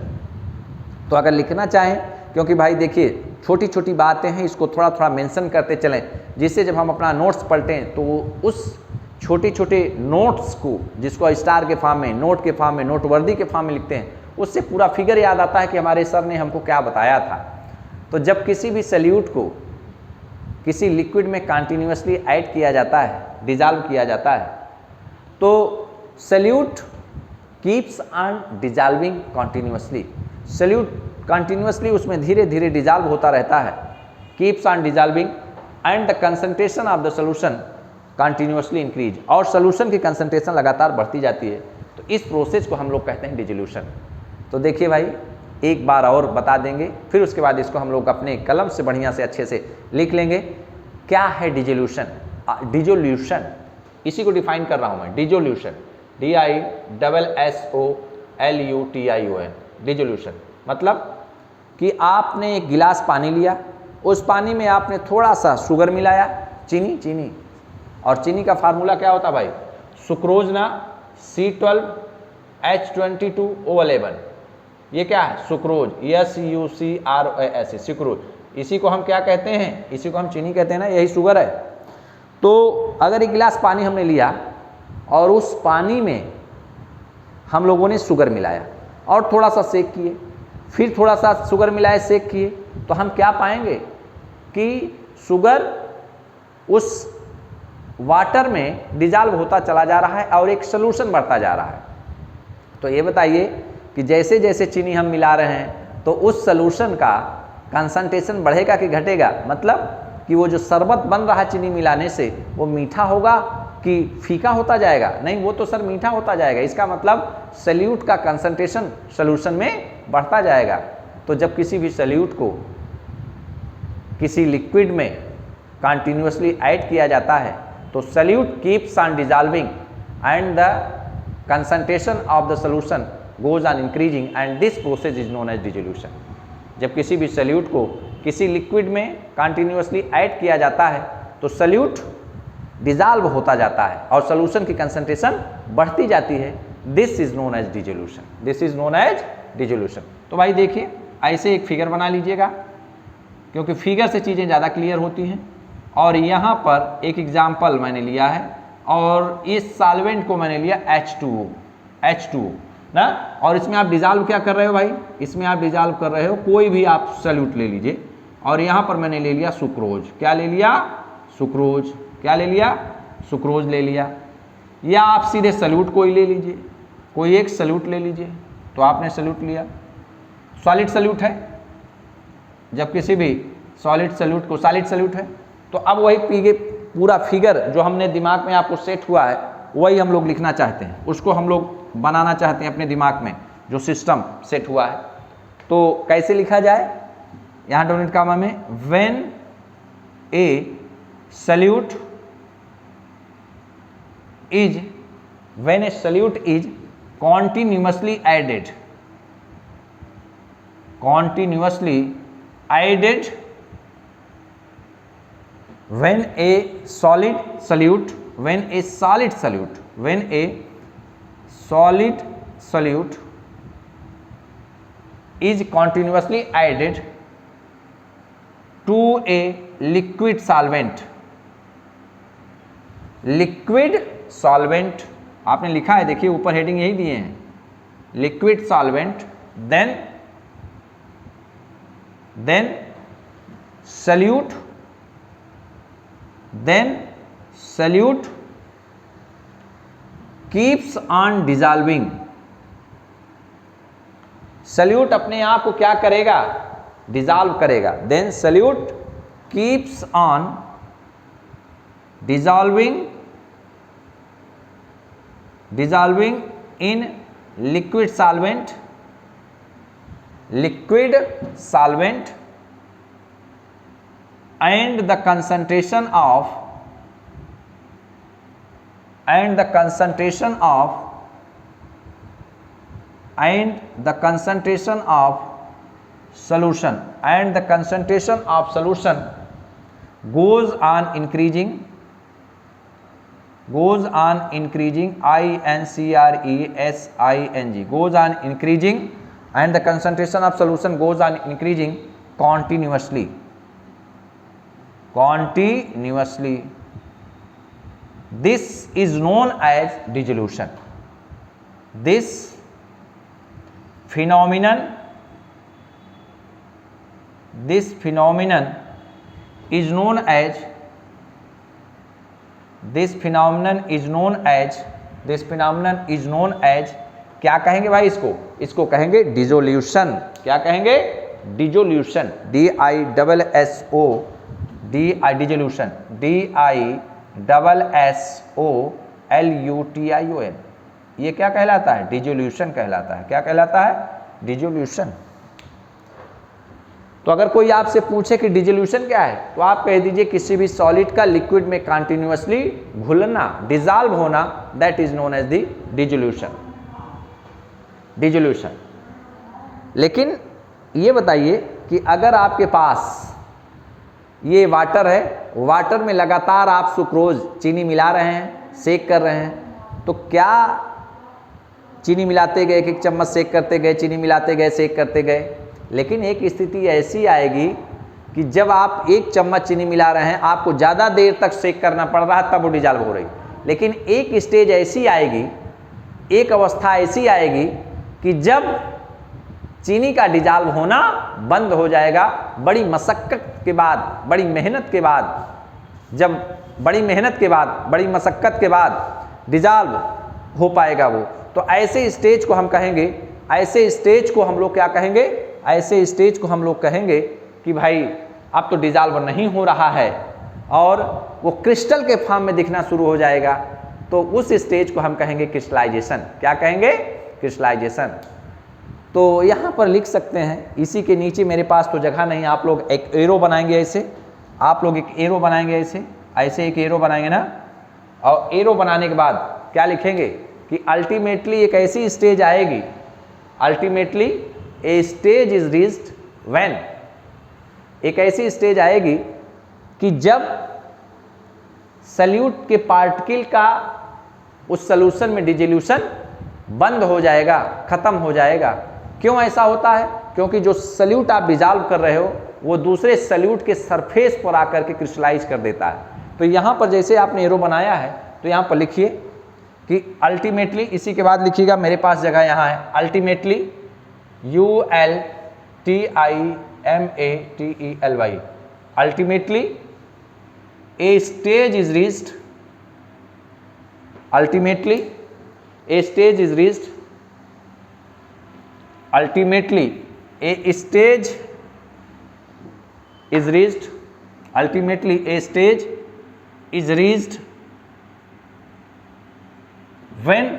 तो अगर लिखना चाहें, क्योंकि भाई देखिए छोटी छोटी बातें हैं, इसको थोड़ा थोड़ा मेंशन करते चलें, जिससे जब हम अपना नोट्स पलटें तो उस छोटे छोटे नोट्स को, जिसको स्टार के फॉर्म में, नोट के फॉर्म में, नोटवर्दी के फॉर्म में लिखते हैं, उससे पूरा फिगर याद आता है कि हमारे सर ने हमको क्या बताया था। तो जब किसी भी सल्यूट को किसी लिक्विड में कंटिन्यूअसली ऐड किया जाता है, डिजॉल्व किया जाता है, तो solute keeps on dissolving continuously. Solute continuously उसमें धीरे धीरे डिजॉल्व होता रहता है, keeps on dissolving and the concentration of the solution continuously increase, और सोल्यूशन की कंसंट्रेशन लगातार बढ़ती जाती है। तो इस प्रोसेस को हम लोग कहते हैं डिजोल्यूशन। तो देखिए भाई, एक बार और बता देंगे, फिर उसके बाद इसको हम लोग अपने कलम से बढ़िया से अच्छे से लिख लेंगे। क्या है डिजोल्यूशन? डिजोल्यूशन, इसी को डिफाइन कर रहा हूं मैं, डिजोल्यूशन, DISSOLUTION, डिजोल्यूशन। मतलब कि आपने एक गिलास पानी लिया, उस पानी में आपने थोड़ा सा शुगर मिलाया, चीनी, और चीनी का फार्मूला क्या होता भाई? सुक्रोज ना, C12H22O11। ये क्या है? Sucrose, SUCROS, sucrose. इसी को हम क्या कहते हैं? इसी को हम चीनी कहते हैं ना, यही शुगर है। तो अगर एक गिलास पानी हमने लिया और उस पानी में हम लोगों ने शुगर मिलाया और थोड़ा सा सेक किए, फिर थोड़ा सा शुगर मिलाए, सेक किए, तो हम क्या पाएंगे कि शुगर उस वाटर में डिजॉल्व होता चला जा रहा है और एक सॉल्यूशन बढ़ता जा रहा है। तो ये बताइए कि जैसे जैसे चीनी हम मिला रहे हैं तो उस सॉल्यूशन का कंसंट्रेशन बढ़ेगा कि घटेगा? मतलब कि वो जो शरबत बन रहा है चीनी मिलाने से, वो मीठा होगा कि फीका होता जाएगा? नहीं, वो तो सर मीठा होता जाएगा। इसका मतलब सल्यूट का कंसंट्रेशन सॉल्यूशन में बढ़ता जाएगा। तो जब किसी भी सल्यूट को किसी लिक्विड में कंटिन्यूअसली ऐड किया जाता है तो solute keeps on dissolving and the concentration of the solution goes on increasing and this process is known as dissolution. जब किसी भी सल्यूट को किसी लिक्विड में कंटिन्यूअसली ऐड किया जाता है तो सल्यूट डिजॉल्व होता जाता है और सॉल्यूशन की कंसंट्रेशन बढ़ती जाती है। This is known as dissolution, this is known as dissolution. तो भाई देखिए, ऐसे एक फिगर बना लीजिएगा, क्योंकि फिगर से चीज़ें ज़्यादा क्लियर होती हैं। और यहाँ पर एक एग्जाम्पल मैंने लिया है और इस सॉल्वेंट को मैंने लिया H2O ना, और इसमें आप डिजॉल्व क्या कर रहे हो भाई? इसमें आप डिजॉल्व कर रहे हो कोई भी आप सॉल्यूट ले लीजिए, और यहाँ पर मैंने ले लिया सुक्रोज। क्या ले लिया? सुक्रोज। क्या ले लिया? सुक्रोज ले लिया। या आप सीधे सॉल्यूट कोई ले लीजिए, कोई एक सॉल्यूट ले लीजिए। तो आपने सॉल्यूट लिया, सॉलिड सॉल्यूट है। जब किसी भी सॉलिड सॉल्यूट को, सॉलिड सॉल्यूट है, तो अब वही पूरा फिगर जो हमने दिमाग में आपको सेट हुआ है वही हम लोग लिखना चाहते हैं, उसको हम लोग बनाना चाहते हैं अपने दिमाग में, जो सिस्टम सेट हुआ है। तो कैसे लिखा जाए? यहाँ डोनेट कामा में when a solute is continuously added, when a solid solute is continuously added to a liquid solvent, आपने लिखा है, देखिए ऊपर हेडिंग यही दिए हैं, liquid solvent, then solute keeps on dissolving। Solute अपने आप को क्या करेगा? डिजॉल्व करेगा। Then solute keeps on dissolving in liquid solvent and the concentration of solution goes on increasing, increasing, goes on increasing, and the concentration of solution goes on increasing continuously, this is known as dissolution. This phenomenon is known as क्या कहेंगे भाई इसको कहेंगे dissolution. क्या कहेंगे? Dissolution. Dissolution DISSOLUTION। ये क्या कहलाता है? डिसोल्यूशन कहलाता है। क्या कहलाता है? डिसोल्यूशन। तो अगर कोई आपसे पूछे कि डिसोल्यूशन क्या है, तो आप कह दीजिए किसी भी सॉलिड का लिक्विड में कंटिन्यूअसली घुलना, डिसॉल्व होना, that is known as the dissolution. लेकिन ये बताइए कि अगर आपके पास ये वाटर है, वाटर में लगातार आप सुक्रोज चीनी मिला रहे हैं, सेक कर रहे हैं, तो क्या चीनी मिलाते गए, एक चम्मच सेक करते गए, चीनी मिलाते गए, सेक करते गए, लेकिन एक स्थिति ऐसी आएगी कि जब आप एक चम्मच चीनी मिला रहे हैं, आपको ज़्यादा देर तक सेक करना पड़ रहा है, तब वो डिसॉल्व हो रही। लेकिन एक स्टेज ऐसी आएगी, एक अवस्था ऐसी आएगी कि जब चीनी का डिसॉल्व होना बंद हो जाएगा, बड़ी मशक्क़त के बाद, बड़ी मेहनत के बाद, जब बड़ी मेहनत के बाद, बड़ी मशक्क़त के बाद डिसॉल्व हो पाएगा वो। तो ऐसे स्टेज को हम कहेंगे, ऐसे स्टेज को हम लोग क्या कहेंगे? ऐसे स्टेज को हम लोग कहेंगे कि भाई अब तो डिसॉल्व नहीं हो रहा है और वो क्रिस्टल के फॉर्म में दिखना शुरू हो जाएगा, तो उस स्टेज को हम कहेंगे क्रिस्टलाइजेशन। क्या कहेंगे? क्रिस्टलाइजेशन। तो यहाँ पर लिख सकते हैं, इसी के नीचे मेरे पास तो जगह नहीं, आप लोग एक एरो बनाएंगे ऐसे, आप लोग एक एरो बनाएंगे ऐसे, ऐसे एक एरो बनाएंगे ना, और एरो बनाने के बाद क्या लिखेंगे कि अल्टीमेटली एक ऐसी स्टेज आएगी, ultimately a stage is reached when, एक ऐसी स्टेज आएगी कि जब सल्यूट के पार्टिकल का उस सॉल्यूशन में डिसोल्यूशन बंद हो जाएगा, खत्म हो जाएगा। क्यों ऐसा होता है? क्योंकि जो सल्यूट आप डिसॉल्व कर रहे हो वो दूसरे सल्यूट के सरफेस पर आकर के क्रिस्टलाइज कर देता है। तो यहाँ पर जैसे आपने एरो बनाया है, तो यहाँ पर लिखिए कि अल्टीमेटली, इसी के बाद लिखिएगा, मेरे पास जगह यहाँ है, ultimately ULTIMATELY, ultimately a stage is reached, ultimately a stage is reached, ultimately a stage is reached, ultimately a stage is reached when,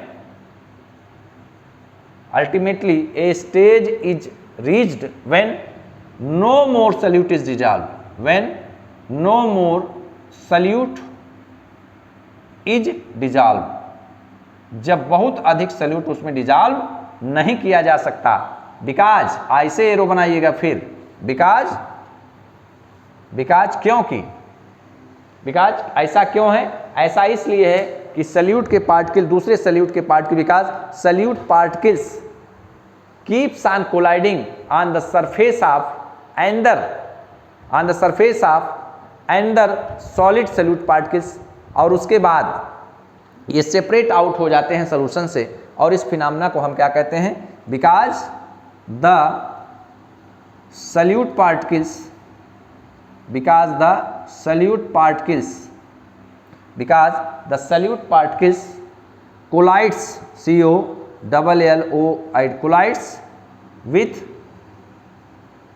ultimately a stage is reached when no more solute is dissolved, when no more solute is dissolved, जब बहुत अधिक salute उसमें dissolve नहीं किया जा सकता। Because, ऐसे arrow बनाइएगा फिर, बिकॉज क्योंकि, बिकॉज ऐसा क्यों है? ऐसा इसलिए है कि सल्यूट के पार्टिकल दूसरे सल्यूट के particle, because solute particles keeps on colliding on the surface of under solid solute particles, और उसके बाद ये सेपरेट आउट हो जाते हैं सॉल्यूशन से, और इस फिनोमेना को हम क्या कहते हैं? Because the solute particles, because the solute particles collides, COLLOID, collides with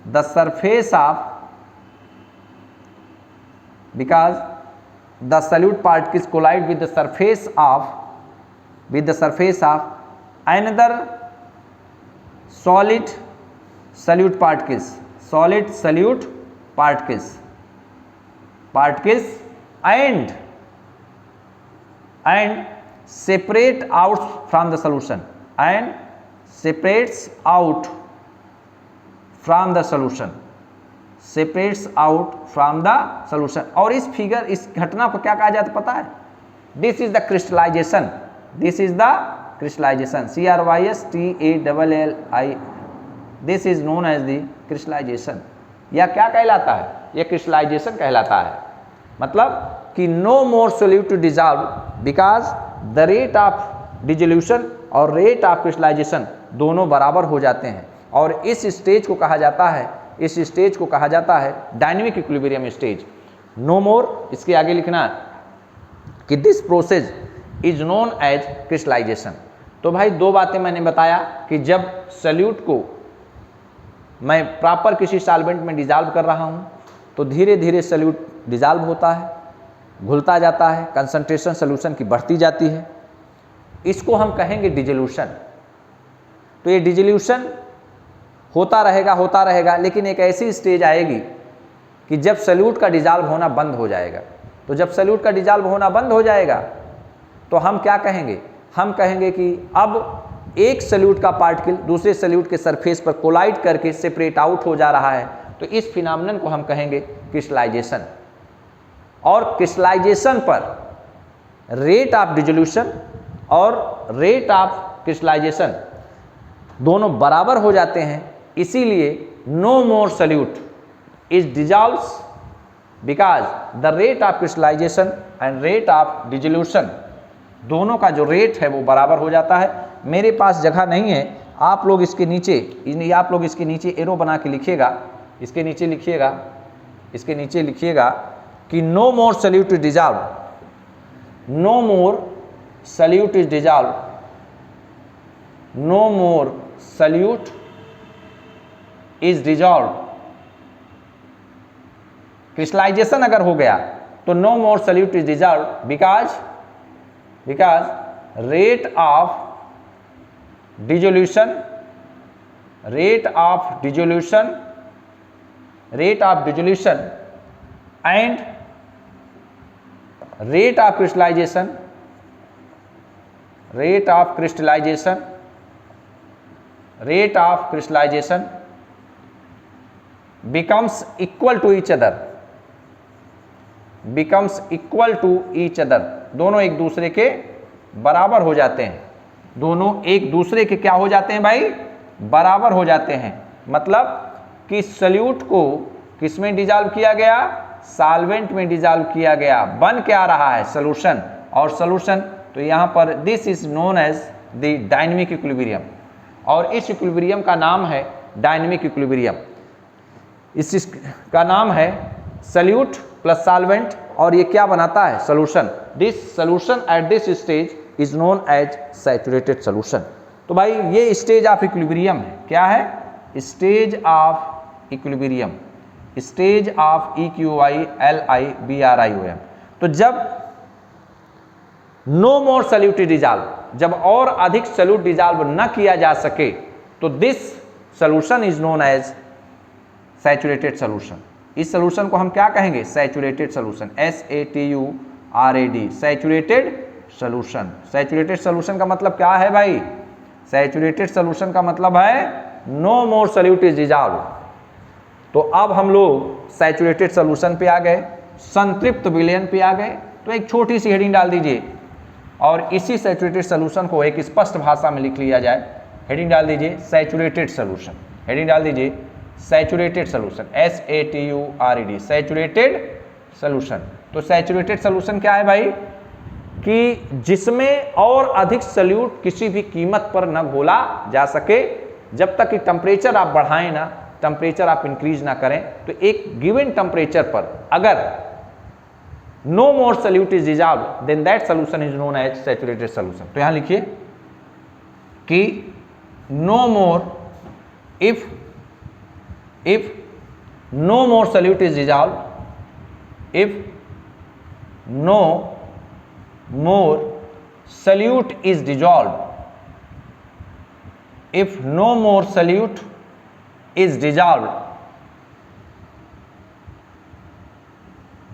the surface of, because the solute particles collide with the surface of another solid solute particles and separate out from the solution, and separates out from the solution, separates out from the solution. और इस figure, इस घटना को क्या कहा जाता है पता है? This is the crystallization, this is the crystallization, CRYSTALLI, this is known as the crystallization. यह क्या कहलाता है? यह क्रिस्टलाइजेशन कहलाता है। मतलब कि no more solute to dissolve because the rate of dissolution और रेट ऑफ क्रिस्टलाइजेशन दोनों बराबर हो जाते हैं, और इस स्टेज को कहा जाता है, इस स्टेज को कहा जाता है dynamic equilibrium stage. No more, इसके आगे लिखना कि this process is known as crystallization. तो भाई दो बातें मैंने बताया कि जब सल्यूट को मैं प्रॉपर किसी सॉल्वेंट में डिजॉल्व कर रहा हूँ तो धीरे धीरे सल्यूट डिजॉल्व होता है, घुलता जाता है, कंसंट्रेशन सॉल्यूशन की बढ़ती जाती है, इसको हम कहेंगे डिजोल्यूशन। तो ये डिजोल्यूशन होता रहेगा, लेकिन एक ऐसी स्टेज आएगी कि जब सल्यूट का डिजॉल्व होना बंद हो जाएगा। तो जब सल्यूट का डिजॉल्व होना बंद हो जाएगा तो हम क्या कहेंगे, हम कहेंगे कि अब एक सल्यूट का पार्टिकल दूसरे सल्यूट के सरफेस पर कोलाइड करके सेपरेट आउट हो जा रहा है, तो इस फिनोमेनन को हम कहेंगे क्रिस्टलाइजेशन। और क्रिस्टलाइजेशन पर रेट ऑफ डिजोल्यूशन और रेट ऑफ क्रिस्टलाइजेशन दोनों बराबर हो जाते हैं, इसीलिए no more solute is dissolves because the rate of crystallization and rate of dissolution दोनों का जो रेट है वो बराबर हो जाता है। मेरे पास जगह नहीं है, आप लोग इसके नीचे एरो बना के लिखिएगा, इसके नीचे लिखिएगा कि no more solute is dissolve, no more solute is dissolve, no more solute is dissolve. Crystallization अगर हो गया तो no more solute is dissolve because rate of dissolution and rate of crystallization becomes equal to each other, दोनों एक दूसरे के बराबर हो जाते हैं, दोनों एक दूसरे के क्या हो जाते हैं भाई, बराबर हो जाते हैं। मतलब कि सल्यूट को किस में डिजॉल्व किया गया, सॉल्वेंट में डिजॉल्व किया गया, बन क्या रहा है, सॉल्यूशन, और सॉल्यूशन तो यहाँ पर this is known as the dynamic equilibrium, और इस इक्विलिब्रियम का नाम है डायनेमिक इक्विलिब्रियम। इसका नाम है सल्यूट प्लस सॉल्वेंट, और ये क्या बनाता है, solution. This solution at this stage is known as saturated solution. तो भाई ये स्टेज ऑफ इक्विलिब्रियम है, क्या है, stage of equilibrium, stage of EQUILIBRIOM। तो जब नो मोर सल्यूट डिजॉल्व, जब और अधिक सल्यूट डिजॉल्व न किया जा सके तो this solution is known as saturated solution. इस सॉल्यूशन को हम क्या कहेंगे, saturated solution, SATURAD, saturated solution. Saturated solution का मतलब क्या है भाई, सैचुरेटेड सॉल्यूशन का मतलब है no more solute is dissolve. तो अब हम लोग सैचुरेटेड सॉल्यूशन पे आ गए, संतृप्त विलयन पे आ गए, तो एक छोटी सी हेडिंग डाल दीजिए और इसी सैचुरेटेड सॉल्यूशन को एक स्पष्ट भाषा में लिख लिया जाए। हेडिंग डाल दीजिए सैचुरेटेड सॉल्यूशन, हेडिंग डाल दीजिए saturated solution, SATURAD, saturated solution. तो सैचुरेटेड सॉल्यूशन क्या है भाई, कि जिसमें और अधिक सल्यूट किसी भी कीमत पर न घोला जा सके, जब तक कि टेम्परेचर आप बढ़ाएं ना, टेम्परेचर आप इंक्रीज ना करें, तो एक गिवन टेम्परेचर पर अगर no more solute is dissolve then that solution is known as saturated solution. तो यहां लिखिए कि no more, if no more solute is dissolve, if no more solute is dissolved, if no more solute is dissolved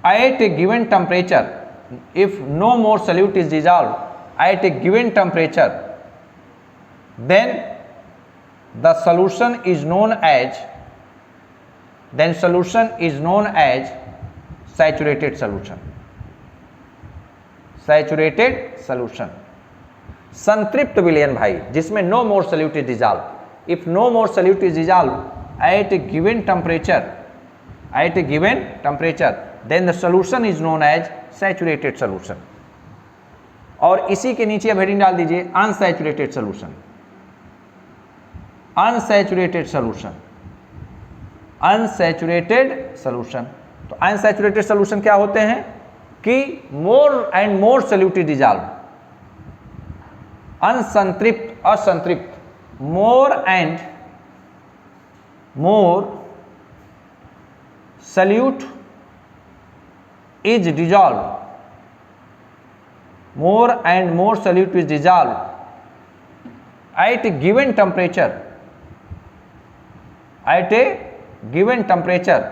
at a given temperature, if no more solute is dissolved at a given temperature, then the solution is known as saturated solution, saturated solution. संतृप्त विलयन भाई, जिसमें no more solute is dissolve, if no more solute is dissolve eight A given temperature, then the solution is known as saturated solution. और इसी के नीचे अब heading डाल दीजिए unsaturated solution. Unsaturated solution, unsaturated solution. तो अनसैचुरेटेड सोल्यूशन क्या होते हैं कि more and more solute is dissolve. अनसंतृप्त, असंतृप्त, more and more solute is dissolve, more and more solute is dissolved at a given temperature, at a given temperature,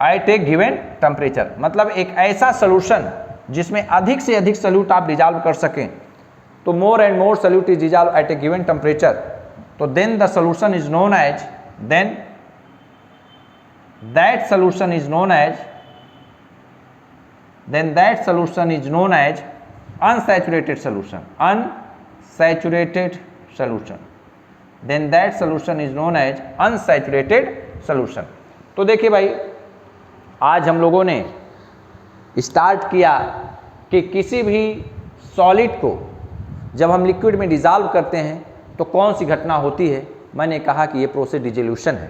at a given temperature। मतलब एक ऐसा solution जिसमें अधिक से अधिक solute आप dissolve कर सकें, तो more and more solute is dissolve eight A given temperature, तो then the solution is known as, then that solution is known as, then that solution is known as unsaturated solution, unsaturated solution, then that solution is known as unsaturated solution। तो देखिए भाई, आज हम लोगों ने start किया कि किसी भी सॉलिड को जब हम लिक्विड में डिजॉल्व करते हैं तो कौन सी घटना होती है। मैंने कहा कि ये प्रोसेस डिसोल्यूशन है।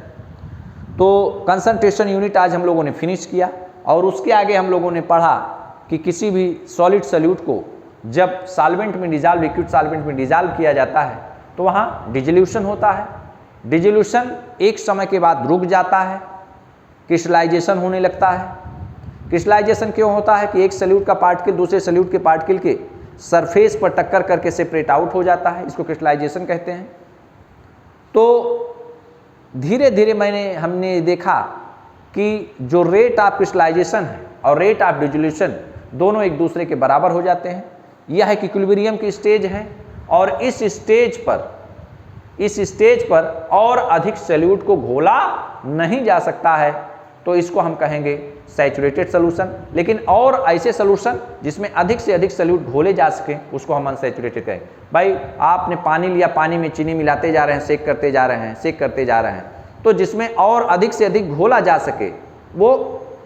तो कंसंट्रेशन यूनिट आज हम लोगों ने फिनिश किया, और उसके आगे हम लोगों ने पढ़ा कि किसी भी सॉलिड सोल्यूट को जब सॉल्वेंट में डिजॉल्व, लिक्विड सॉल्वेंट में डिजॉल्व किया जाता है तो वहाँ डिसोल्यूशन होता है। डिसोल्यूशन एक समय के बाद रुक जाता है, क्रिस्टलाइजेशन होने लगता है। क्रिस्टलाइजेशन क्यों होता है कि एक सोल्यूट का पार्टिकल दूसरे सोल्यूट के पार्टिकल के सरफेस पर टक्कर करके सेपरेट आउट हो जाता है, इसको क्रिस्टलाइजेशन कहते हैं। तो धीरे धीरे हमने देखा कि जो रेट ऑफ क्रिस्टलाइजेशन है और रेट ऑफ डिसोल्यूशन दोनों एक दूसरे के बराबर हो जाते हैं। यह एक इक्विलिब्रियम की स्टेज है, और इस स्टेज पर और अधिक सोल्यूट को घोला नहीं जा सकता है, तो इसको हम कहेंगे सैचुरेटेड सोल्यूशन। लेकिन और ऐसे सोल्यूशन जिसमें अधिक से अधिक सोल्यूट घोले जा सके उसको हम अनसैचुरेटेड कहेंगे। भाई आपने पानी लिया, पानी में चीनी मिलाते जा रहे हैं, सेक करते जा रहे हैं, सेक करते जा रहे हैं, तो जिसमें और अधिक से अधिक घोला जा सके वो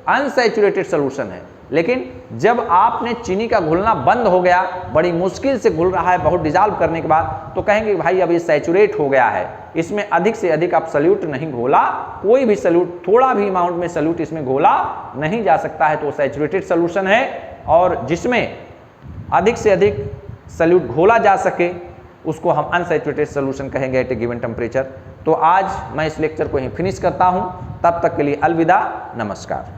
अनसैचुरेटेड सोल्यूशन है। लेकिन जब आपने चीनी का घुलना बंद हो गया, बड़ी मुश्किल से घुल रहा है बहुत डिजॉल्व करने के बाद, तो कहेंगे भाई अब ये सैचुरेट हो गया है, इसमें अधिक से अधिक आप सोल्यूट नहीं घोला, कोई भी सोल्यूट, थोड़ा भी अमाउंट में सोल्यूट इसमें घोला नहीं जा सकता है, तो सैचुरेटेड सोल्यूशन है। और जिसमें अधिक से अधिक सोल्यूट घोला जा सके उसको हम अनसैचुरेटेड सोल्यूशन कहेंगे एट ए गिवन टेम्परेचर। तो आज मैं इस लेक्चर को यहीं फिनिश करता हूं, तब तक के लिए अलविदा, नमस्कार।